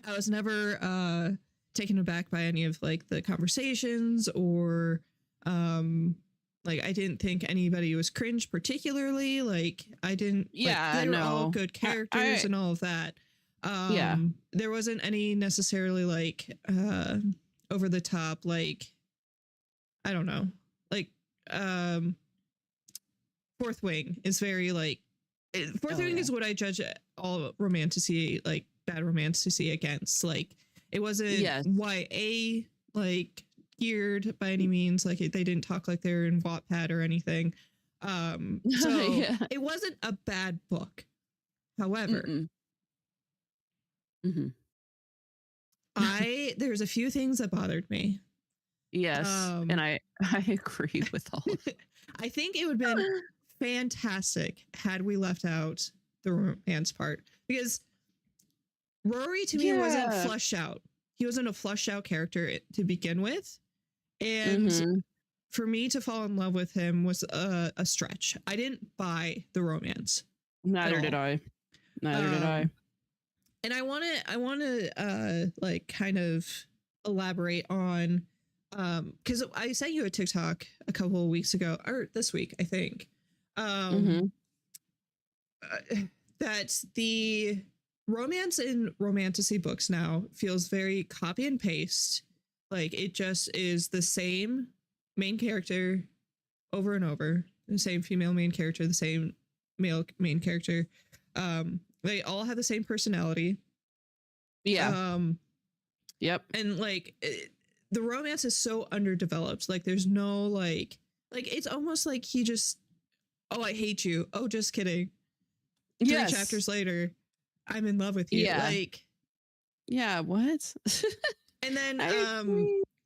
I was never taken aback by any of like the conversations, or like I didn't think anybody was cringe particularly. Like I didn't. Yeah, like, they were all no. good characters and all of that. Yeah. There wasn't any necessarily like over the top, like I don't know, like Fourth Wing is very like Fourth Wing is what I judge all romantasy, like bad romantasy against. Like it wasn't YA like geared by any means. Like they didn't talk like they're in Wattpad or anything. So it wasn't a bad book. However, there's a few things that bothered me. Yes, and I agree with all of it. I think it would have been fantastic had we left out the romance part, because Rory to me wasn't flushed out. He wasn't a flushed out character to begin with, and for me to fall in love with him was a stretch. I didn't buy the romance. Neither did I. And I want to like kind of elaborate on because I sent you a TikTok a couple of weeks ago, or this week I think, that the romance in romantasy books now feels very copy and paste. Like it just is the same main character over and over, the same female main character, the same male main character. They all have the same personality. Yeah. Yep. And like the romance is so underdeveloped. Like there's no like it's almost like he just, oh, I hate you. Oh, just kidding. 3 chapters later, I'm in love with you. Yeah. Like, yeah, what? And then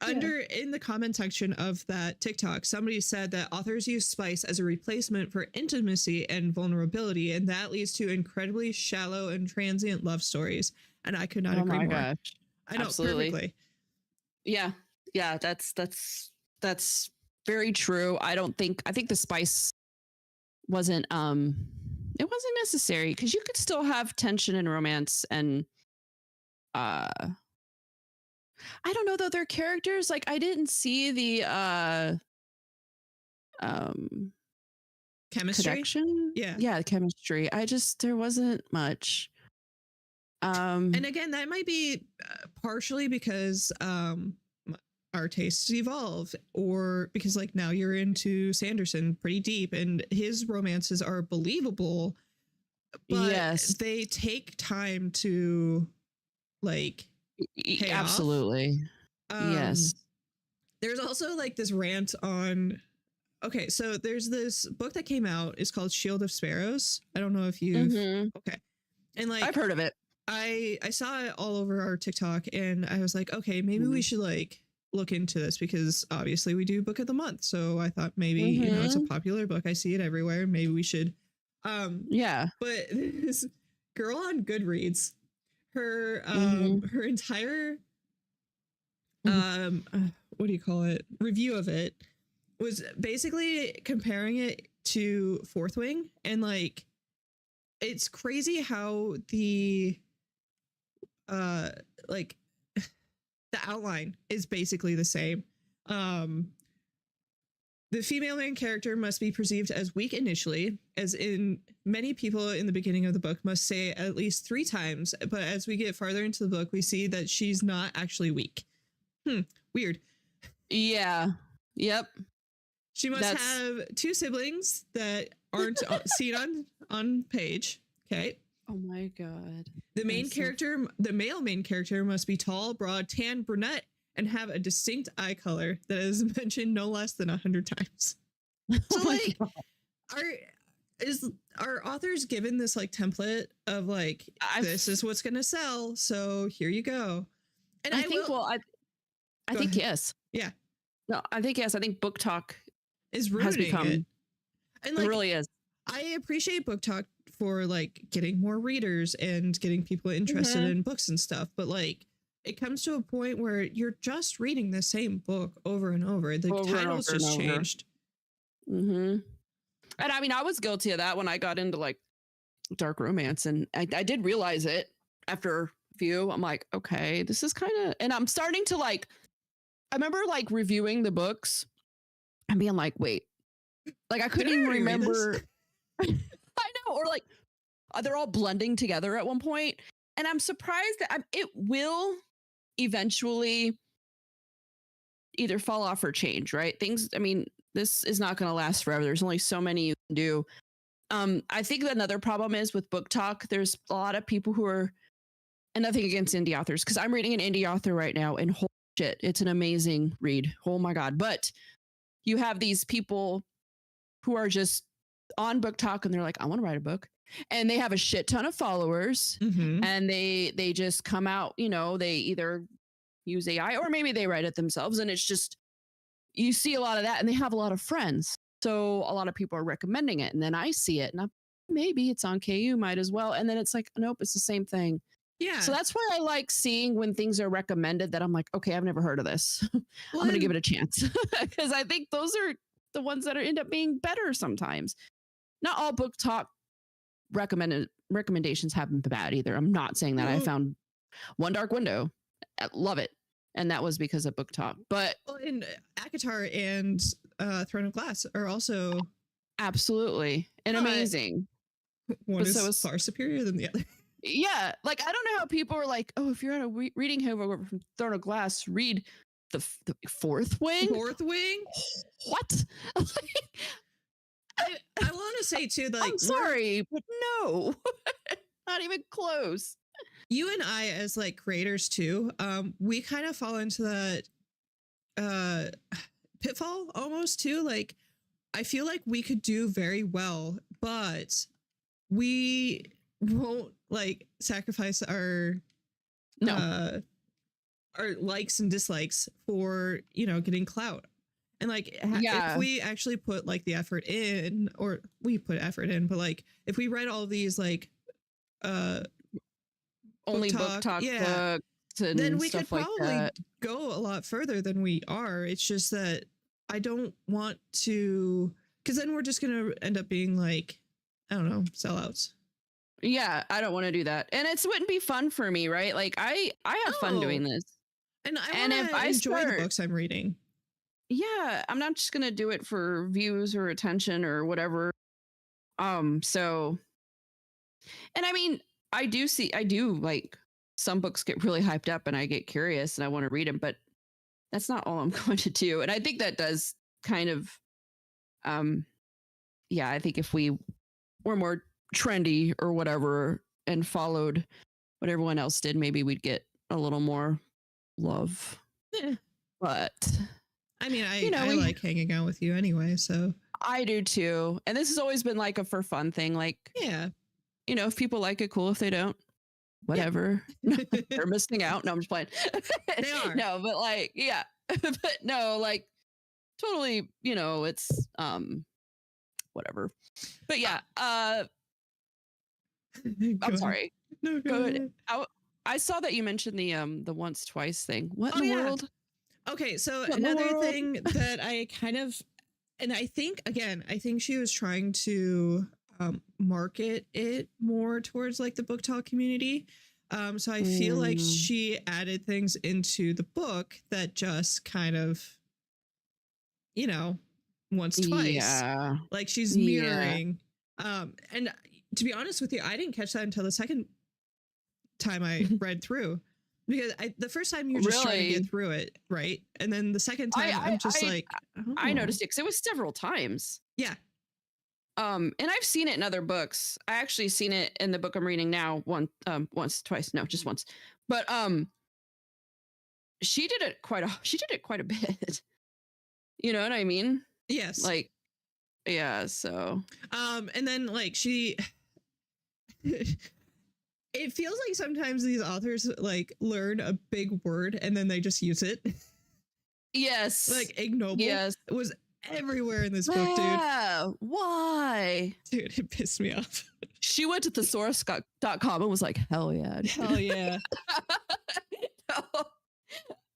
under in the comment section of that TikTok, somebody said that authors use spice as a replacement for intimacy and vulnerability, and that leads to incredibly shallow and transient love stories. And I could not agree more. Gosh. I know, absolutely. Perfectly. Yeah, that's very true. I think the spice wasn't it wasn't necessary, because you could still have tension and romance, and I don't know though, their characters, like I didn't see the chemistry connection. Yeah, chemistry. There wasn't much. And again, that might be partially because our tastes evolve, or because like now you're into Sanderson pretty deep and his romances are believable, but they take time to like pay absolutely off. There's also like this rant on, okay, so there's this book that came out, it's called Shield of Sparrows. I don't know if you've okay, and like I've heard of it. I saw it all over our TikTok, and I was like, okay, maybe we should like look into this, because obviously we do book of the month. So I thought maybe, you know, it's a popular book. I see it everywhere. Maybe we should. But this girl on Goodreads, her her entire what do you call it? Review of it was basically comparing it to Fourth Wing, and like it's crazy how the like the outline is basically the same. The female main character must be perceived as weak initially, as in many people in the beginning of the book must say at least 3 times, but as we get farther into the book, we see that she's not actually weak. Weird. Yeah. Yep. She must have 2 siblings that aren't seen on page. Okay. Oh my god. The main character, the male main character, must be tall, broad, tan, brunette, and have a distinct eye color that is mentioned no less than 100 times. So like, are authors given this like template of like, this is what's going to sell, so here you go? And I think yes. Yeah. No, I think yes. I think book talk is ruining it. And like, it really is. I appreciate book talk for like getting more readers and getting people interested in books and stuff, but like it comes to a point where you're just reading the same book over and over. The Over and titles over and just over. changed. Mm-hmm. And I mean, I was guilty of that when I got into like dark romance, and I did realize it after a few. I'm like, okay, this is kind of, and I'm starting to like. I remember like reviewing the books and being like, wait, like I couldn't Did I even already read this? remember. I know, or like they're all blending together at one point, and I'm surprised that it will eventually either fall off or change, right? Things, I mean, this is not going to last forever. There's only so many you can do. I think that another problem is with book talk, there's a lot of people who are, and nothing against indie authors, because I'm reading an indie author right now, and holy shit, it's an amazing read. Oh my God. But you have these people who are just on book talk and they're like, I want to write a book. And they have a shit ton of followers, Mhm. and they just come out, you know, they either use AI or maybe they write it themselves. And it's just, you see a lot of that, and they have a lot of friends. So a lot of people are recommending it. And then I see it, and maybe it's on KU, might as well. And then it's like, nope, it's the same thing. Yeah. So that's why I like seeing when things are recommended that I'm like, okay, I've never heard of this. I'm going to give it a chance, because I think those are the ones that end up being better sometimes. Not all book talk recommendations have been bad either. I'm not saying that. I found One Dark Window. I love it. And that was because of book talk. But and ACOTAR and Throne of Glass are also absolutely and amazing. One is far superior than the other. Yeah, like I don't know how people are like, oh, if you're on a reading hangover from Throne of Glass, read the Fourth Wing. Fourth Wing? What? I want to say too, like, I'm sorry, but no, not even close. You and I, as like creators too, we kind of fall into that pitfall almost too. Like, I feel like we could do very well, but we won't like sacrifice our likes and dislikes for, you know, getting clout. And like, if we actually put like the effort in, or we put effort in, but like if we read all these like only book talk books, and then we stuff could probably like go a lot further than we are. It's just that I don't want to, because then we're just gonna end up being like, I don't know, sellouts. Yeah, I don't want to do that, and it wouldn't be fun for me, right? Like I have fun doing this, and if I enjoy the books I'm reading. Yeah, I'm not just gonna do it for views or attention or whatever. So, and I mean, I do like some books get really hyped up, and I get curious and I want to read them, but that's not all I'm going to do. And I think that does kind of, yeah, I think if we were more trendy or whatever and followed what everyone else did, maybe we'd get a little more love. But I mean, I like hanging out with you anyway, so. I do too. And this has always been like a for fun thing. Like, yeah, you know, if people like it, cool. If they don't, whatever. Yeah. They're missing out. No, I'm just playing. They are. No, but like, yeah. But no, like totally, you know, it's whatever. But yeah, I'm sorry. No, go ahead. I saw that you mentioned the once twice thing. What in the world? Okay, so another thing that I kind of, and I think she was trying to market it more towards like the book talk community. So I feel like she added things into the book that just kind of, you know, once, twice. Yeah. Like she's mirroring. And to be honest with you, I didn't catch that until the second time I read through. Because the first time you're just trying to get through it, right? And then the second time I'm just like, I noticed it because it was several times. Yeah. And I've seen it in other books. I actually seen it in the book I'm reading now once, twice. No, just once. But she did it quite a bit. You know what I mean? Yes. Like, yeah. So. And then like she. It feels like sometimes these authors like learn a big word and then they just use it. Yes. Like ignoble. Yes. It was everywhere in this book, dude. Yeah. Why? Dude, it pissed me off. She went to thesaurus.com and was like, hell yeah. Hell yeah. So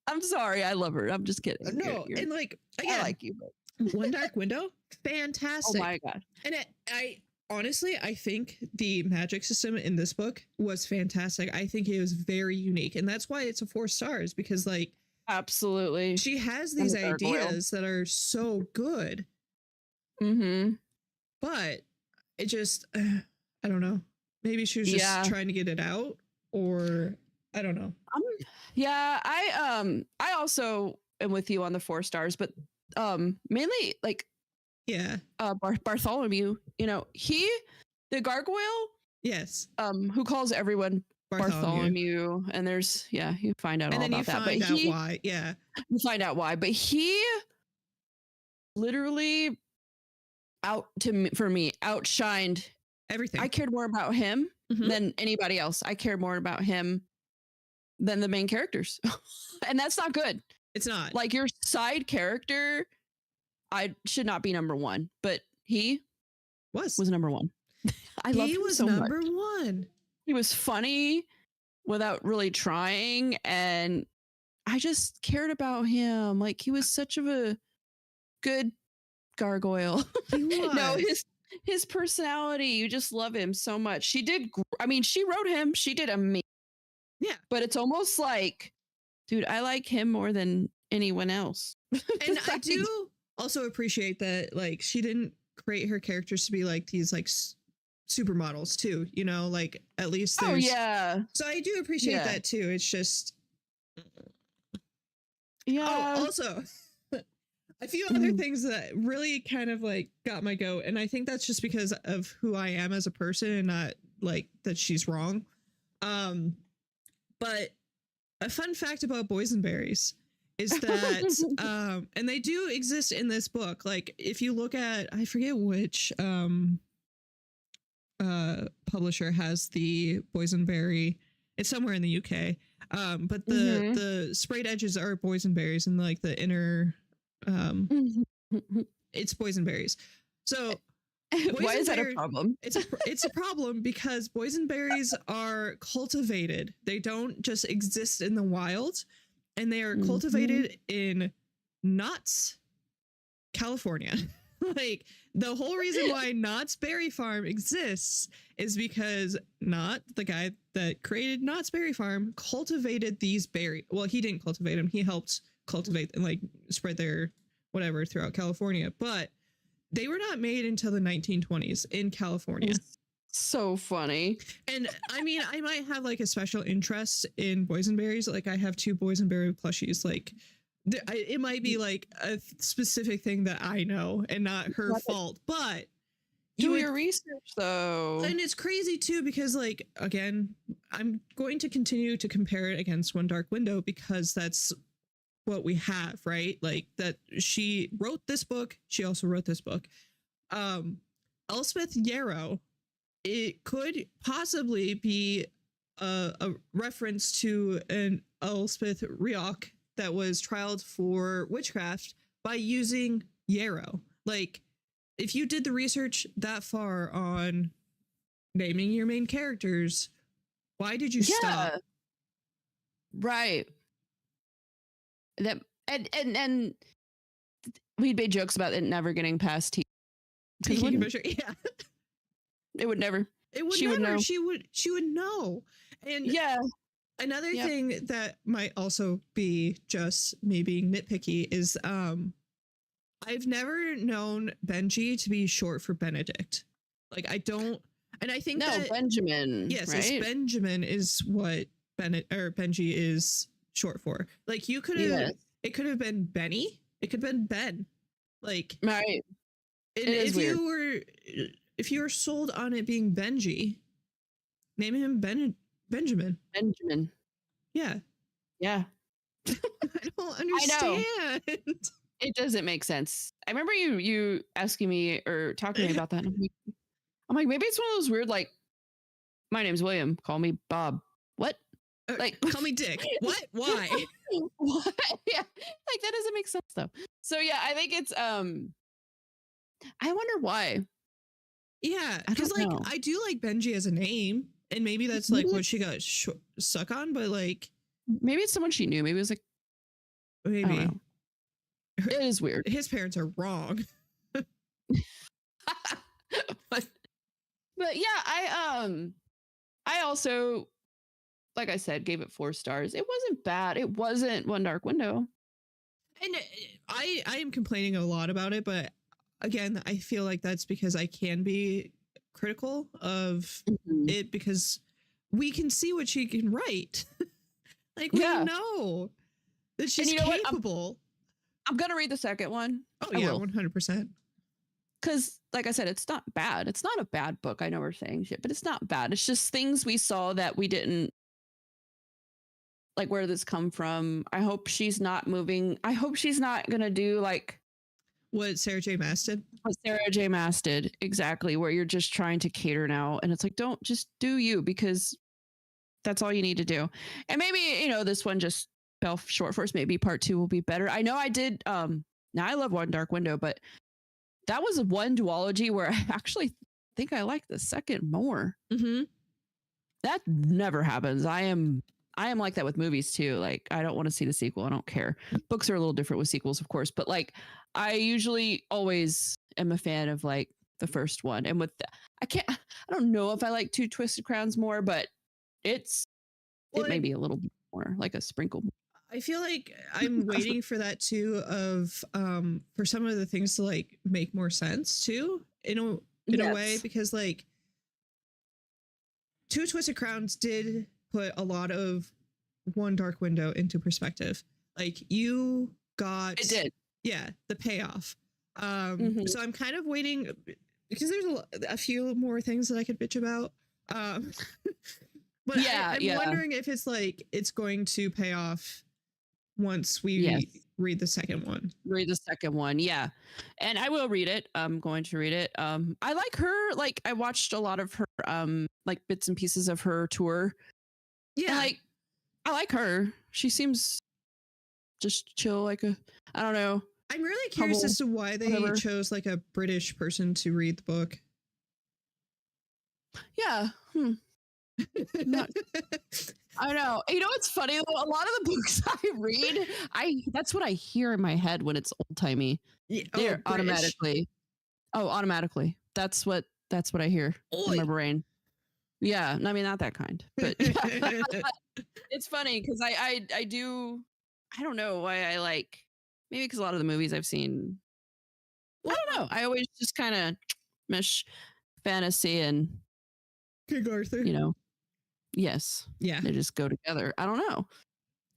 I'm sorry. I love her. I'm just kidding. No, and like I again, like you, but One Dark Window, oh fantastic. my god. And I honestly, I think the magic system in this book was fantastic. I think it was very unique, and that's why it's a 4 stars, because like Absolutely. she has And these the gargoyle. ideas that are so good, Mm-hmm. but it just I don't know. Maybe she was just Yeah. trying to get it out, or I don't know. Yeah, I also am with you on the 4 stars, but mainly like Yeah. Bartholomew, you know, the gargoyle, Yes. who calls everyone Bartholomew, and there's you find out And all then you about that, find but out why. Yeah. you find out why, but he literally for me outshined. Everything. I cared more about him Mhm. than anybody else. I cared more about him than the main characters. And that's not good. It's not. Like your side character, I should not be number 1, but he was number 1. I love him so much. Number 1. He was funny without really trying, and I just cared about him. Like he was such of a good gargoyle. He was. No, his personality, you just love him so much. She wrote him. She did amazing. Yeah. But it's almost like, dude, I like him more than anyone else. And I do also appreciate that, like, she didn't create her characters to be like these like supermodels too, you know, like at least there's. Oh yeah. So I do appreciate that too. It's just yeah. Oh, also a few other things that really kind of like got my goat, and I think that's just because of who I am as a person and not like that she's wrong. But a fun fact about boysenberries is that and they do exist in this book. Like if you look at, I forget which publisher has the boysenberry. It's somewhere in the UK. But the sprayed edges are boysenberries, and like the inner it's boysenberries. So why is that a problem? It's a problem because boysenberries are cultivated. They don't just exist in the wild, and they are cultivated in Knott's, California. Like the whole reason why Knott's Berry Farm exists is because Knott, the guy that created Knott's Berry Farm, cultivated these berries. Well, he didn't cultivate them. He helped cultivate and like spread their whatever throughout California, but they were not made until the 1920s in California. So funny. And I mean, I might have like a special interest in boysenberries. Like I have 2 boysenberry plushies. Like it might be like a specific thing that I know and not her fault, but do your research though. And it's crazy too, because like, again, I'm going to continue to compare it against One Dark Window because that's what we have, right? Like that she wrote this book. She also wrote this book. Elspeth Yarrow, it could possibly be a reference to an Elspeth Rioch that was trialed for witchcraft by using yarrow. Like if you did the research that far on naming your main characters, why did you stop? Right. That and we'd made jokes about it never getting past T. Yeah. It would never. It would she never. Would know. She would know. And another thing that might also be just me being nitpicky is I've never known Benji to be short for Benedict. Like I don't, and I think that Benjamin. Yes, right? it's Benjamin is what Benji is short for. Like you could have, it could have been Benny. It could have been Ben. Like right. And if you were sold on it being Benji, name him Benjamin. Benjamin. Yeah. Yeah. I don't understand. I know. It doesn't make sense. I remember you asking me or talking to me about that. I'm like, maybe it's one of those weird, like, my name's William. Call me Bob. What? Like, call me Dick. What? Why? What? Yeah. Like, that doesn't make sense, though. So, yeah, I think it's, I wonder why. Yeah. Because, like, I do like Benji as a name. And maybe that's, like, what she got stuck on. But, like, Maybe it's someone she knew. Maybe it was like, I don't Maybe know. It is weird. his parents are wrong. but, but yeah, I also, like I said, gave it 4 stars. It wasn't bad. It wasn't One Dark Window. And I am complaining a lot about it, but again, I feel like that's because I can be critical of Mhm. it because we can see what she can write. Like we Yeah. know that she's you know what? capable. I'm gonna read the second one. Oh I yeah, will. 100%. Because, like I said, it's not bad. It's not a bad book. I know we're saying shit, but it's not bad. It's just things we saw that we didn't like. Where did this come from? I hope she's not moving. I hope she's not gonna do like What Sarah J. Maas did? what Sarah J. Maas did, exactly, where you're just trying to cater now, and it's like, don't just do you, because that's all you need to do. And maybe, this one just fell short for us. Maybe part 2 will be better. I know I did. Now I love One Dark Window, but that was one duology where I actually think I like the second more. Mm-hmm. That never happens. I am like that with movies too. Like, I don't want to see the sequel. I don't care. Books are a little different with sequels, of course, but like, I usually always am a fan of like the first one. And with I don't know if I like Two Twisted Crowns more, but it may be a little bit more like a sprinkle. I feel like I'm waiting for that too, of for some of the things to like make more sense too, in a way, because like Two Twisted Crowns did put a lot of One Dark Window into perspective. Like you got It did. Yeah, the payoff. Mhm. So I'm kind of waiting because there's a few more things that I could bitch about. But I'm wondering if it's like it's going to pay off once we read the second one. Read the second one, yeah. And I will read it. I'm going to read it. I like her. Like, I watched a lot of her like bits and pieces of her tour. Yeah. And like, I like her. She seems just chill, like I don't know. I'm really curious as to why they chose like a British person to read the book. Yeah. I know. You know what's funny though? A lot of the books I read, that's what I hear in my head when it's old timey. Yeah, They're automatically. Oh, automatically. That's what I hear in my brain. Yeah, I mean, not that kind, but it's funny because I do. I don't know why I like. Maybe because a lot of the movies I've seen. I don't know. I always just kind of mesh fantasy and King Arthur. Yes. Yeah. They just go together. I don't know.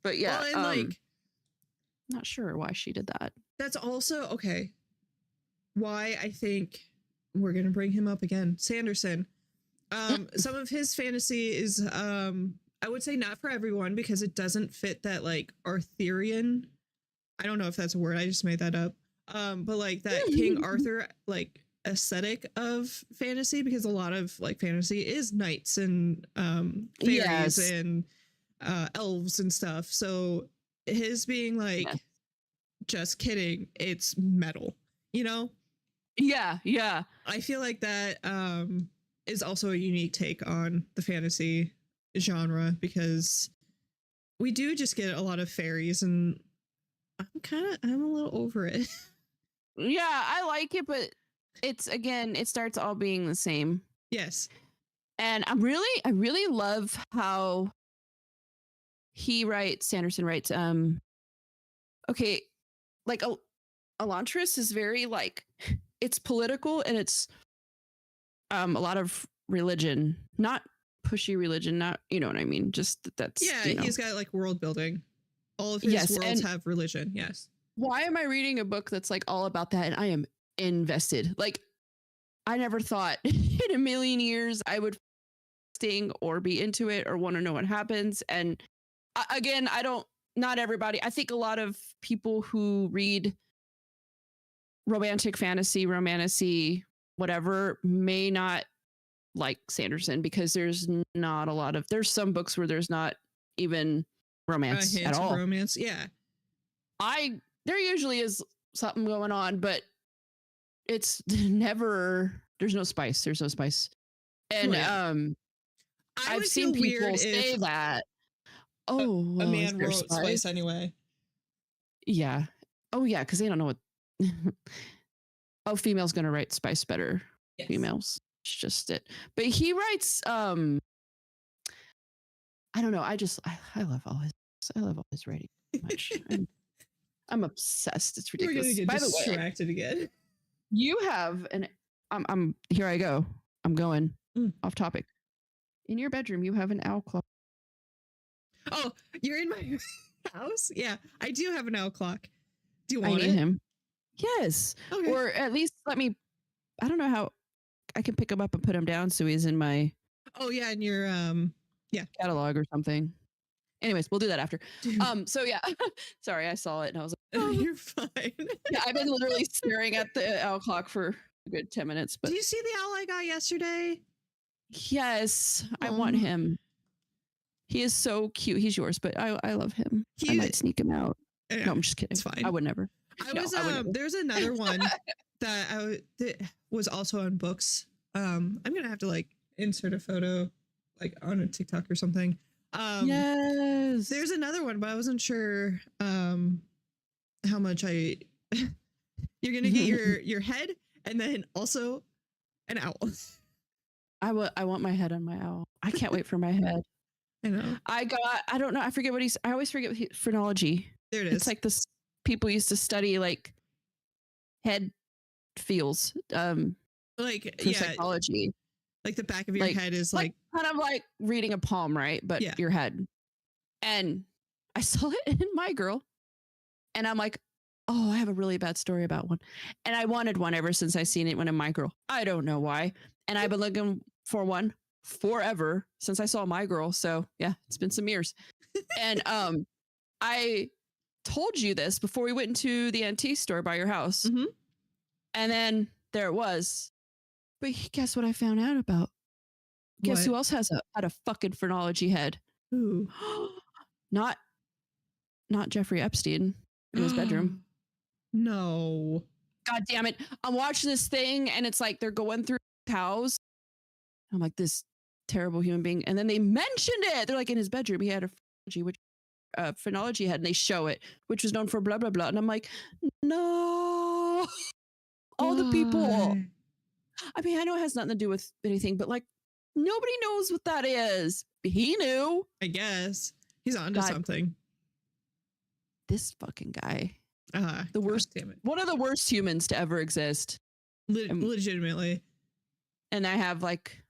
But yeah, well, and like, not sure why she did that. That's also okay. Why I think we're gonna bring him up again. Sanderson. Some of his fantasy is I would say not for everyone because it doesn't fit that like Arthurian. I don't know if that's a word. I just made that up. But like that King Arthur like aesthetic of fantasy, because a lot of like fantasy is knights and fairies and elves and stuff. So his being like, just kidding, it's metal, Yeah. I feel like that is also a unique take on the fantasy genre, because we do just get a lot of fairies, and I'm a little over it. Yeah, I like it, but it starts all being the same. Yes. And I really love how Sanderson writes, okay, like Elantris is very like, it's political and it's a lot of religion, not pushy religion, not, you know what I mean? Just that's, he's got like world building. All of his worlds have religion. Yes. Why am I reading a book that's like all about that? And I am invested. Like, I never thought in a million years I would sting or be into it or want to know what happens. And again, not everybody. I think a lot of people who read romantic fantasy, romantasy, whatever, may not like Sanderson because there's some books where there's not even romance at all. Romance, yeah. There usually is something going on, but it's never. There's no spice. And I've seen people say that. Oh, A well, is man there wrote spice anyway. Yeah. Oh, yeah, because they don't know what. Oh, females gonna write spice better. Yes. Females. It's just it. But he writes. I don't know. I love all his. I love all his writing so much. I'm obsessed. It's We're gonna ridiculous. get By the way, distracted again. you have an. I'm here. I go. I'm going off topic. In your bedroom, you have an owl clock. Oh, you're in my house? Yeah, I do have an owl clock. Do you I want need it? him. Yes. Okay. Or at least let me. I don't know how I can pick him up and put him down so he's in my Oh yeah, in your catalog or something. Anyways, we'll do that after. Dude. So yeah. Sorry, I saw it and I was like, Oh, you're fine. yeah, I've been literally staring at the owl clock for a good 10 minutes. But do you see the owl I got yesterday? yes, I want him. He is so cute. He's yours, but I love him. I might sneak him out. No, I'm just kidding. It's fine. I would never. There's another one that was also on books. I'm gonna have to like insert a photo like on a TikTok or something. Yes. There's another one, but I wasn't sure how much you're gonna get your head and then also an owl. I want my head on my owl. I can't wait for my head. I know. I don't know. I forget what I always forget phrenology. There it is. It's like this people used to study like head feels like for psychology. Like the back of your head is like kind of like reading a palm, right? But your head. And I saw it in My Girl. And I'm like, oh, I have a really bad story about one. And I wanted one ever since I seen it when in My Girl. I don't know why. And I've been looking for one forever since I saw My Girl. So yeah, it's been some years. And I told you this before we went into the antique store by your house. Mm-hmm. And then there it was. But guess what I found out about? Guess who else had a fucking phrenology head? Who? Not Jeffrey Epstein in his bedroom. No. God damn it. I'm watching this thing and it's like they're going through cows. I'm like, this terrible human being. And then they mentioned it. They're like, in his bedroom, he had a phrenology head, and they show it, which was known for blah, blah, blah. And I'm like, no. All the people. I mean, I know it has nothing to do with anything, but like, nobody knows what that is. He knew. I guess. He's onto something. This fucking guy. The worst. Damn it. One of the worst humans to ever exist. Legitimately. And I have like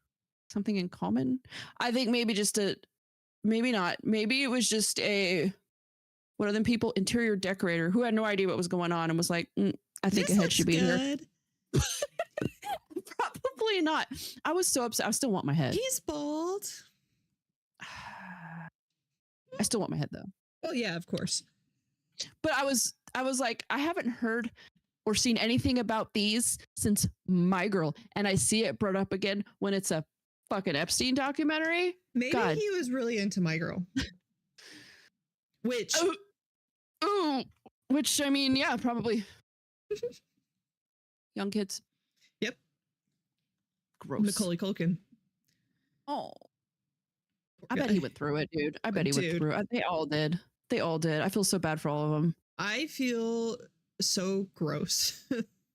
something in common. I think maybe maybe not. Maybe it was just one of them people, interior decorator, who had no idea what was going on and was like, I think a head should be here. Probably not. I was so upset. I still want my head. He's bald. I still want my head though. Oh yeah, of course. But I was like, I haven't heard or seen anything about these since My Girl, and I see it brought up again when it's a fucking Epstein documentary. Maybe he was really into My Girl. Which I mean, yeah, probably. Young kids. Yep. Gross. Macaulay Culkin. Oh. I bet he went through it, dude. I bet he went through it. They all did. I feel so bad for all of them. I feel so gross.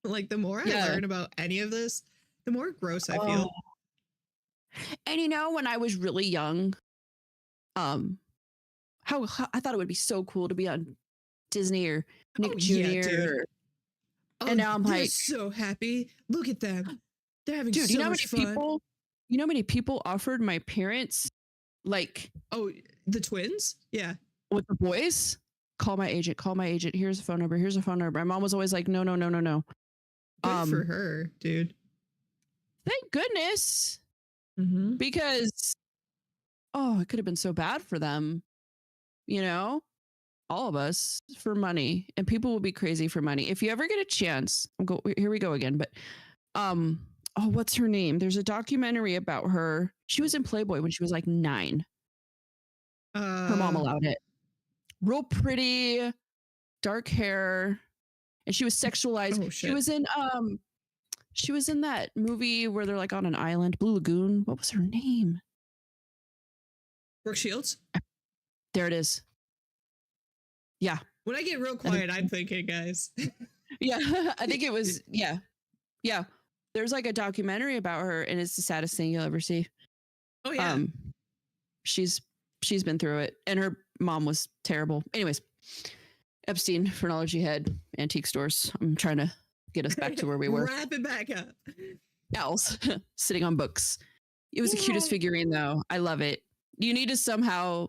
Like the more I learn about any of this, the more gross I feel. And you know, when I was really young, how I thought it would be so cool to be on Disney or Nick Jr. Yeah, and now I'm like so happy. Look at them. They're having dude, so much fun. You know how many people offered my parents like the twins? Yeah. With the boys? Call my agent. Here's a phone number. My mom was always like, no. Good for her, dude. Thank goodness. Mm-hmm. Because it could have been so bad for them. You know? All of us for money. And people will be crazy for money. If you ever get a chance, here we go again. But what's her name? There's a documentary about her. She was in Playboy when she was like 9. Her mom allowed it. Real pretty, dark hair, and she was sexualized. Oh, shit. She was in that movie where they're like on an island, Blue Lagoon. What was her name? Brooke Shields? There it is. Yeah. When I get real quiet, I'm thinking, guys. Yeah. I think it was, yeah. Yeah. There's like a documentary about her, and it's the saddest thing you'll ever see. Oh yeah. She's been through it, and her mom was terrible. Anyways, Epstein, phrenology head, antique stores. I'm trying to get us back to where we were. Wrap it back up. Owls sitting on books. It was the cutest figurine, though. I love it. You need to somehow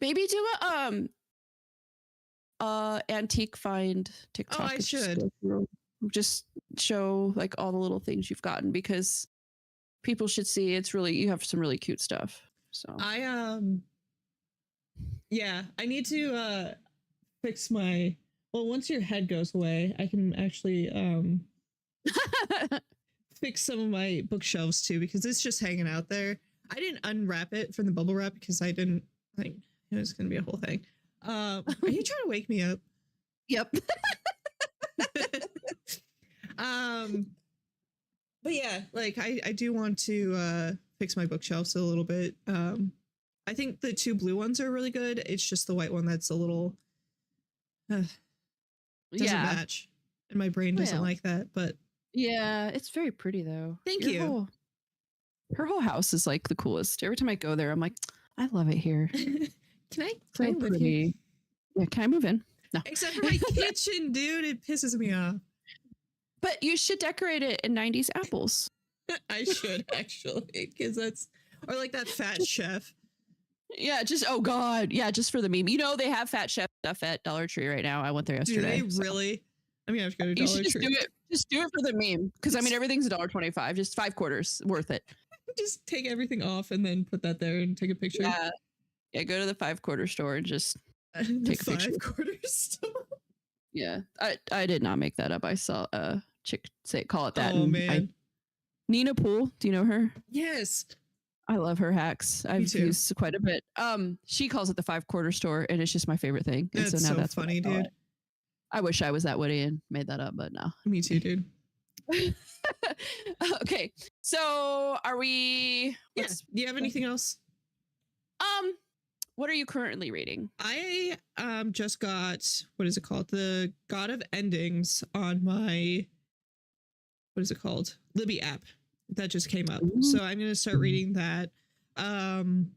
maybe do a antique find TikTok. Oh, I should just show like all the little things you've gotten, because people should see. It's really, you have some really cute stuff. So I need to fix my, well, once your head goes away, I can actually fix some of my bookshelves too, because it's just hanging out there. I didn't unwrap it from the bubble wrap because I didn't think it was gonna be a whole thing. Are you trying to wake me up? Yep. But yeah, like I do want to fix my bookshelves a little bit. I think the two blue ones are really good. It's just the white one that's a little doesn't match, and my brain doesn't like that. But yeah, it's very pretty though. Thank you. Her whole house is like the coolest. Every time I go there, I'm like, I love it here. Can I live here? Yeah, can I move in? No. Except for my kitchen, dude. It pisses me off. But you should decorate it in 90s apples. I should actually, because that's, or like that Fat Chef. Yeah, just, oh God. Yeah, just for the meme. You know, they have Fat Chef stuff at Dollar Tree right now. I went there yesterday. Do they really? I'm gonna have to go to Dollar Tree. Just do it for the meme. Because I mean, everything's $1.25. Just 5 quarters. Worth it. Just take everything off and then put that there and take a picture. Yeah, go to the 5 quarter store and just take a picture. 5 quarter store? Yeah, I did not make that up. I saw a chick call it that. Oh, man. Nina Poole, do you know her? Yes. I love her hacks. I've used quite a bit. She calls it the 5 quarter store, and it's just my favorite thing. And that's so now so that's funny, dude. I wish I was that witty and made that up, but no. Me too, dude. Okay, so are we? Yeah. Do you have anything else? What are you currently reading? I just got, what is it called? The God of Endings on my, what is it called? Libby app that just came up. Ooh. So I'm gonna start reading that. And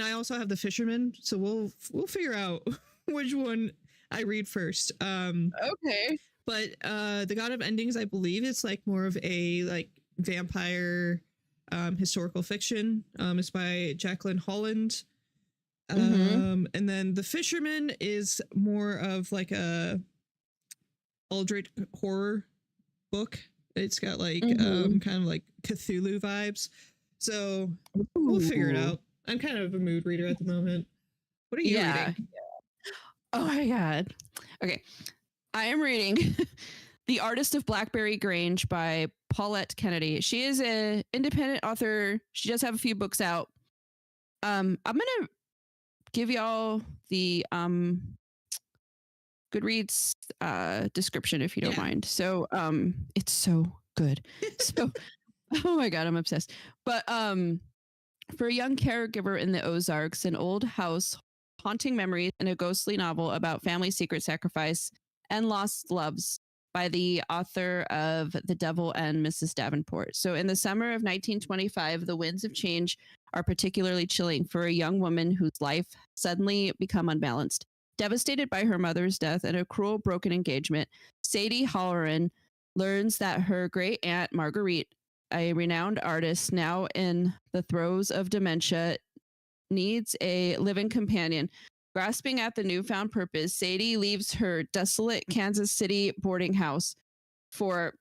I also have The Fisherman, so we'll figure out which one I read first. Okay. But The God of Endings, I believe it's like more of a like vampire historical fiction. It's by Jacqueline Holland. And then The Fisherman is more of like a Aldrich horror book. It's got like kind of like Cthulhu vibes. So we'll figure it out. I'm kind of a mood reader at the moment. What are you reading? Oh my God. Okay. I am reading The Artist of Blackberry Grange by Paulette Kennedy. She is an independent author. She does have a few books out. I'm going to give y'all the Goodreads description if you don't mind. So it's so good. So oh my God, I'm obsessed. But for a young caregiver in the Ozarks, an old house haunting memories in a ghostly novel about family secret sacrifice and lost loves by the author of The Devil and Mrs. Davenport. So in the summer of 1925, the winds of change are particularly chilling for a young woman whose life suddenly become unbalanced. Devastated by her mother's death and a cruel broken engagement, Sadie Halloran learns that her great aunt Marguerite, a renowned artist now in the throes of dementia, needs a living companion. Grasping at the newfound purpose, Sadie leaves her desolate Kansas City boarding house for,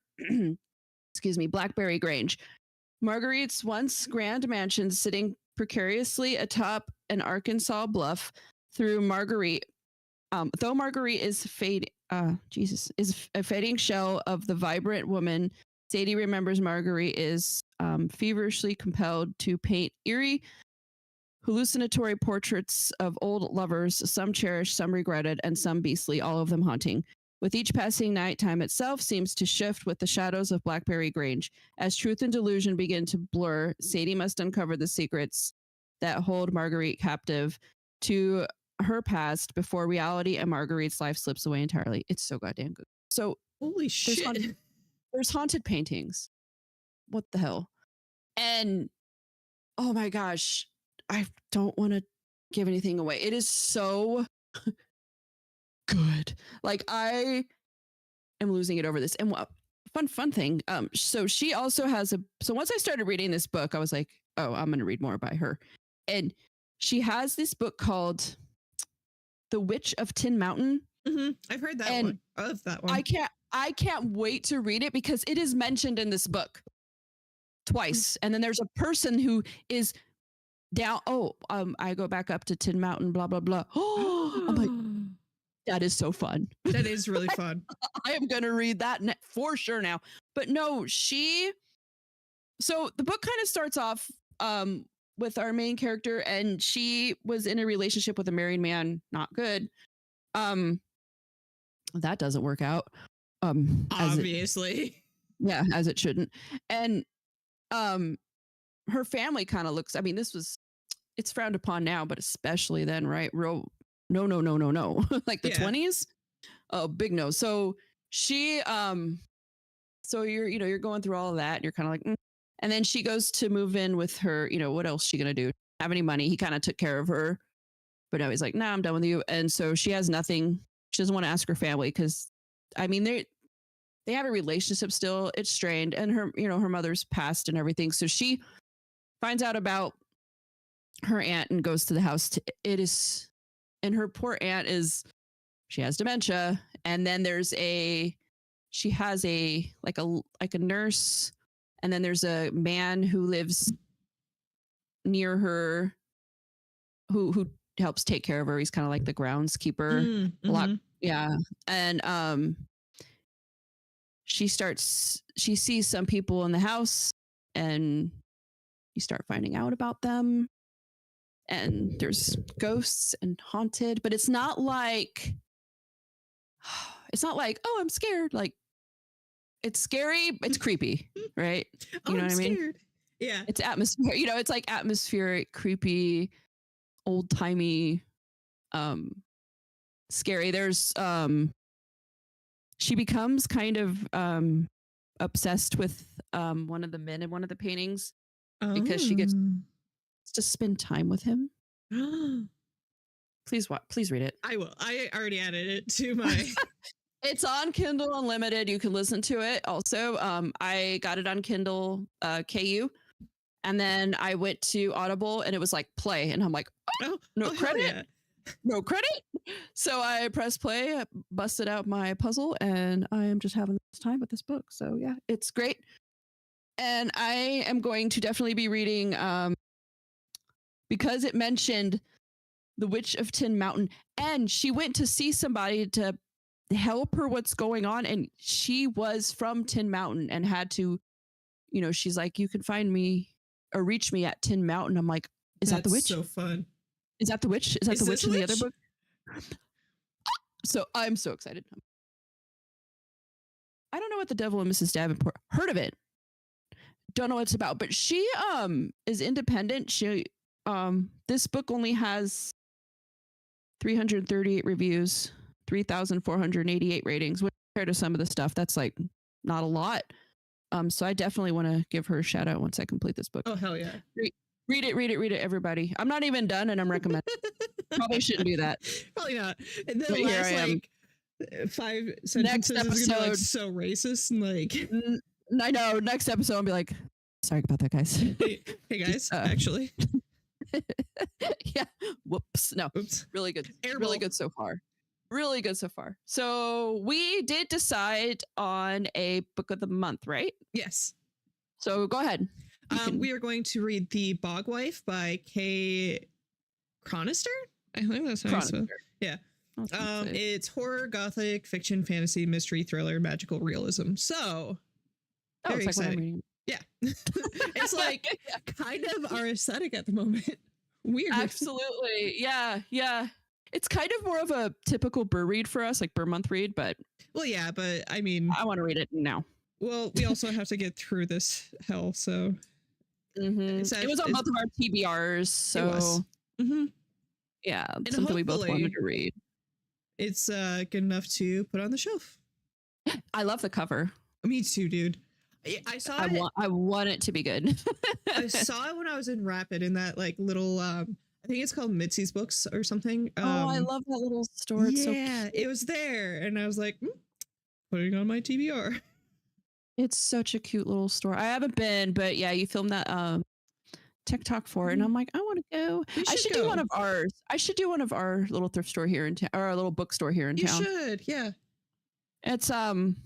Blackberry Grange. Marguerite's once grand mansion sitting precariously atop an Arkansas bluff. Though Marguerite is a fading shell of the vibrant woman, Sadie remembers Marguerite is feverishly compelled to paint eerie, hallucinatory portraits of old lovers, some cherished, some regretted, and some beastly, all of them haunting. With each passing night, time itself seems to shift with the shadows of Blackberry Grange. As truth and delusion begin to blur, Sadie must uncover the secrets that hold Marguerite captive. To her past before reality and Marguerite's life slips away entirely. It's so goddamn good. So Holy shit. there's haunted paintings. What the hell? And oh my gosh, I don't want to give anything away. It is so good. Like I am losing it over this. And what fun thing. So she also has so once I started reading this book, I was like, oh, I'm gonna read more by her. And she has this book called The Witch of Tin Mountain. Mm-hmm. I've heard that one. I love that one. I can't wait to read it because it is mentioned in this book twice. And then there's a person who is down. I go back up to Tin Mountain, blah, blah, blah. Oh, I'm like, that is so fun. That is really fun. I am going to read that for sure now. But no, so the book kind of starts off with our main character, and she was in a relationship with a married man. Not good. That doesn't work out. Obviously. As it shouldn't. And her family kind of looks, I mean, it's frowned upon now, but especially then, right? No. Like the 20s. Oh, big no. So she, so you're going through all of that and you're kind of like, and then she goes to move in with her, what else is she going to do? Have any money? He kind of took care of her, but now he's like, nah, I'm done with you. And so she has nothing. She doesn't want to ask her family because, I mean, they have a relationship still. It's strained, and her mother's passed and everything. So she finds out about her aunt and goes to the house. And her poor aunt she has dementia. And then she has a nurse. And then there's a man who lives near her who helps take care of her. He's kind of like the groundskeeper. Mm-hmm. Yeah. And she sees some people in the house, and you start finding out about them. And there's ghosts and haunted, but it's not like, oh, I'm scared. Like, it's scary. It's creepy, right? You know what I mean? Scared. Yeah. It's atmosphere. It's like atmospheric, creepy, old timey, scary. There's, she becomes kind of obsessed with one of the men in one of the paintings because she gets to spend time with him. Please read it. I will. I already added it to my. It's on Kindle Unlimited. You can listen to it. Also, I got it on Kindle KU, and then I went to Audible, and it was like play, and I'm like, no credit. No credit. So I pressed play, busted out my puzzle, and I am just having this time with this book. So yeah, it's great. And I am going to definitely be reading because it mentioned The Witch of Tin Mountain, and she went to see somebody to help her what's going on, and she was from Tin Mountain and had to, she's like, you can find me or reach me at Tin Mountain. I'm like, is that the witch? So fun. Is that the witch? Is that the witch in the other book? So I'm so excited. I don't know what The Devil and Mrs. Davenport. Heard of it. Don't know what it's about, but she is independent. She this book only has 338 reviews, 3,488 ratings, which compared to some of the stuff, that's like not a lot. So I definitely want to give her a shout out once I complete this book. Oh hell yeah. Read it, everybody. I'm not even done, and I'm recommending. Probably shouldn't do that. Probably not. And then the last 5 sentences is gonna be like so racist and like. I know. Next episode, I'll be like, sorry about that, guys. Hey guys, actually. Yeah. Whoops. No. Oops. Really good. Airball. Really good so far. Really good so far. So we did decide on a book of the month, right? Yes. So go ahead. We are going to read The Bog Wife by Kay Chronister. I think that's how it's spelled. Yeah. It's horror, gothic, fiction, fantasy, mystery, thriller, magical realism. So very exciting. Yeah. It's like kind of our aesthetic at the moment. Weird. Absolutely. Yeah. Yeah. It's kind of more of a typical Burr read for us, like Burr month read, but. Well, yeah, but I mean. I want to read it now. Well, we also have to get through this hell, so. Mm-hmm. It was on both of our TBRs, so. Mm-hmm. Yeah, And something we both wanted hopefully to read. it's good enough to put on the shelf. I love the cover. Me too, dude. I saw it. I want it to be good. I saw it when I was in Rapid in that like little I think it's called Mitzi's Books or something. Oh, I love that little store. It's so Yeah, cute. it was there, and I was like, putting on my TBR. It's such a cute little store. I haven't been, but yeah, you filmed that TikTok for it, and I'm like, I want to go. I should do one of ours. I should do one of our little thrift store here in town, or our little bookstore here in town. You should, yeah. It's I'm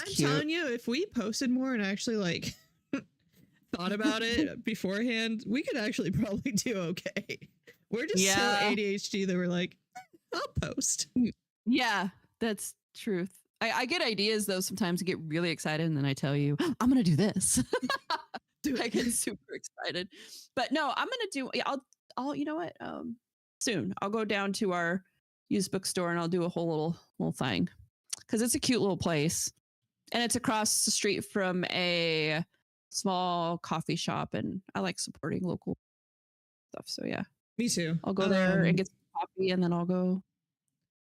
cute. telling you, if we posted more and actually like thought about it beforehand, we could actually probably do okay. We're just so ADHD that we're like, I'll post. Yeah, that's truth. I get ideas though sometimes. I get really excited and then I tell you, I'm gonna do this. I get super excited. But no, I'm gonna do I'll you know what? Soon I'll go down to our used bookstore and I'll do a whole little thing. Because it's a cute little place. And it's across the street from a small coffee shop, and I like supporting local stuff. So yeah. Me too. I'll go there and get some coffee, and then I'll go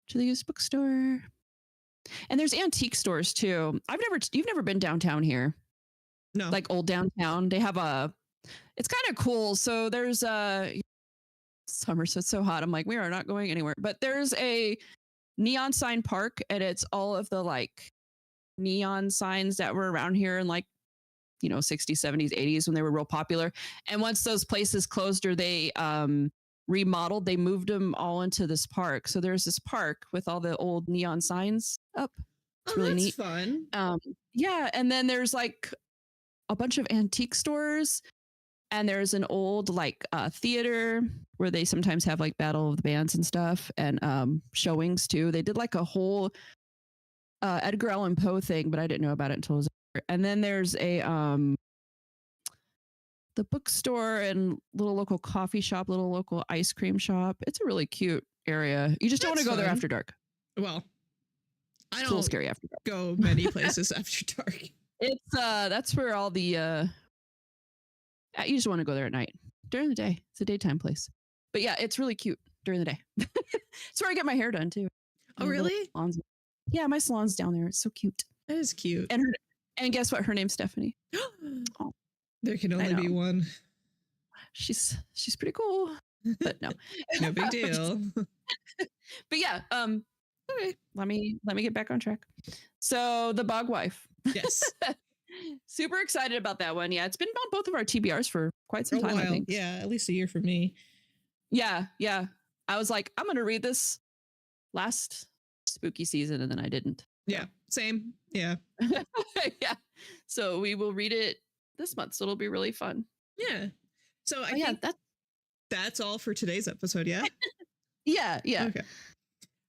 to the used bookstore. And there's antique stores too. You've never been downtown here. No. Like old downtown. They have it's kind of cool. So there's summer, so it's so hot. I'm like, we are not going anywhere. But there's a neon sign park, and it's all of the like neon signs that were around here in like, 60s, 70s, 80s when they were real popular. And once those places closed or they remodeled, they moved them all into this park. So there's this park with all the old neon signs up. It's really neat. Fun. Yeah. And then there's like a bunch of antique stores, and there's an old like theater where they sometimes have like Battle of the Bands and stuff, and showings too. They did like a whole Edgar Allan Poe thing, but I didn't know about it until it was there. And then there's a the bookstore and little local coffee shop, little local ice cream shop. It's a really cute area. You just don't want to go there after dark. Well, I don't a little scary after dark. Go many places after dark. It's that's where all the you just want to go there at night. During the day, it's a daytime place. But yeah, it's really cute during the day. It's where I get my hair done too. Oh, really? Yeah, my salon's down there. It's so cute. That is cute. And guess what? Her name's Stephanie. Oh, there can only be one. She's pretty cool. But no. No big deal. But yeah, okay. Let me get back on track. So The Bog Wife. Yes. Super excited about that one. Yeah, it's been on both of our TBRs for quite some time, I think. Yeah, at least a year for me. Yeah. I was like, I'm gonna read this last spooky season, and then I didn't. Yeah, same. Yeah. Yeah. So we will read it this month. So it'll be really fun. Yeah. So I think that's all for today's episode. Yeah. Yeah. Okay.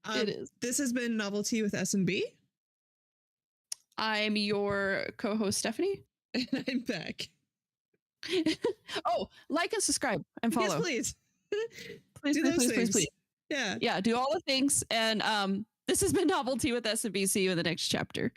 It is. This has been Novelty with S&B. I'm your co-host, Stephanie. And I'm back. Oh, like and subscribe and follow. Yes, please. Please. Yeah. Yeah, do all the things. And this has been Novelty with S&B. See you in the next chapter.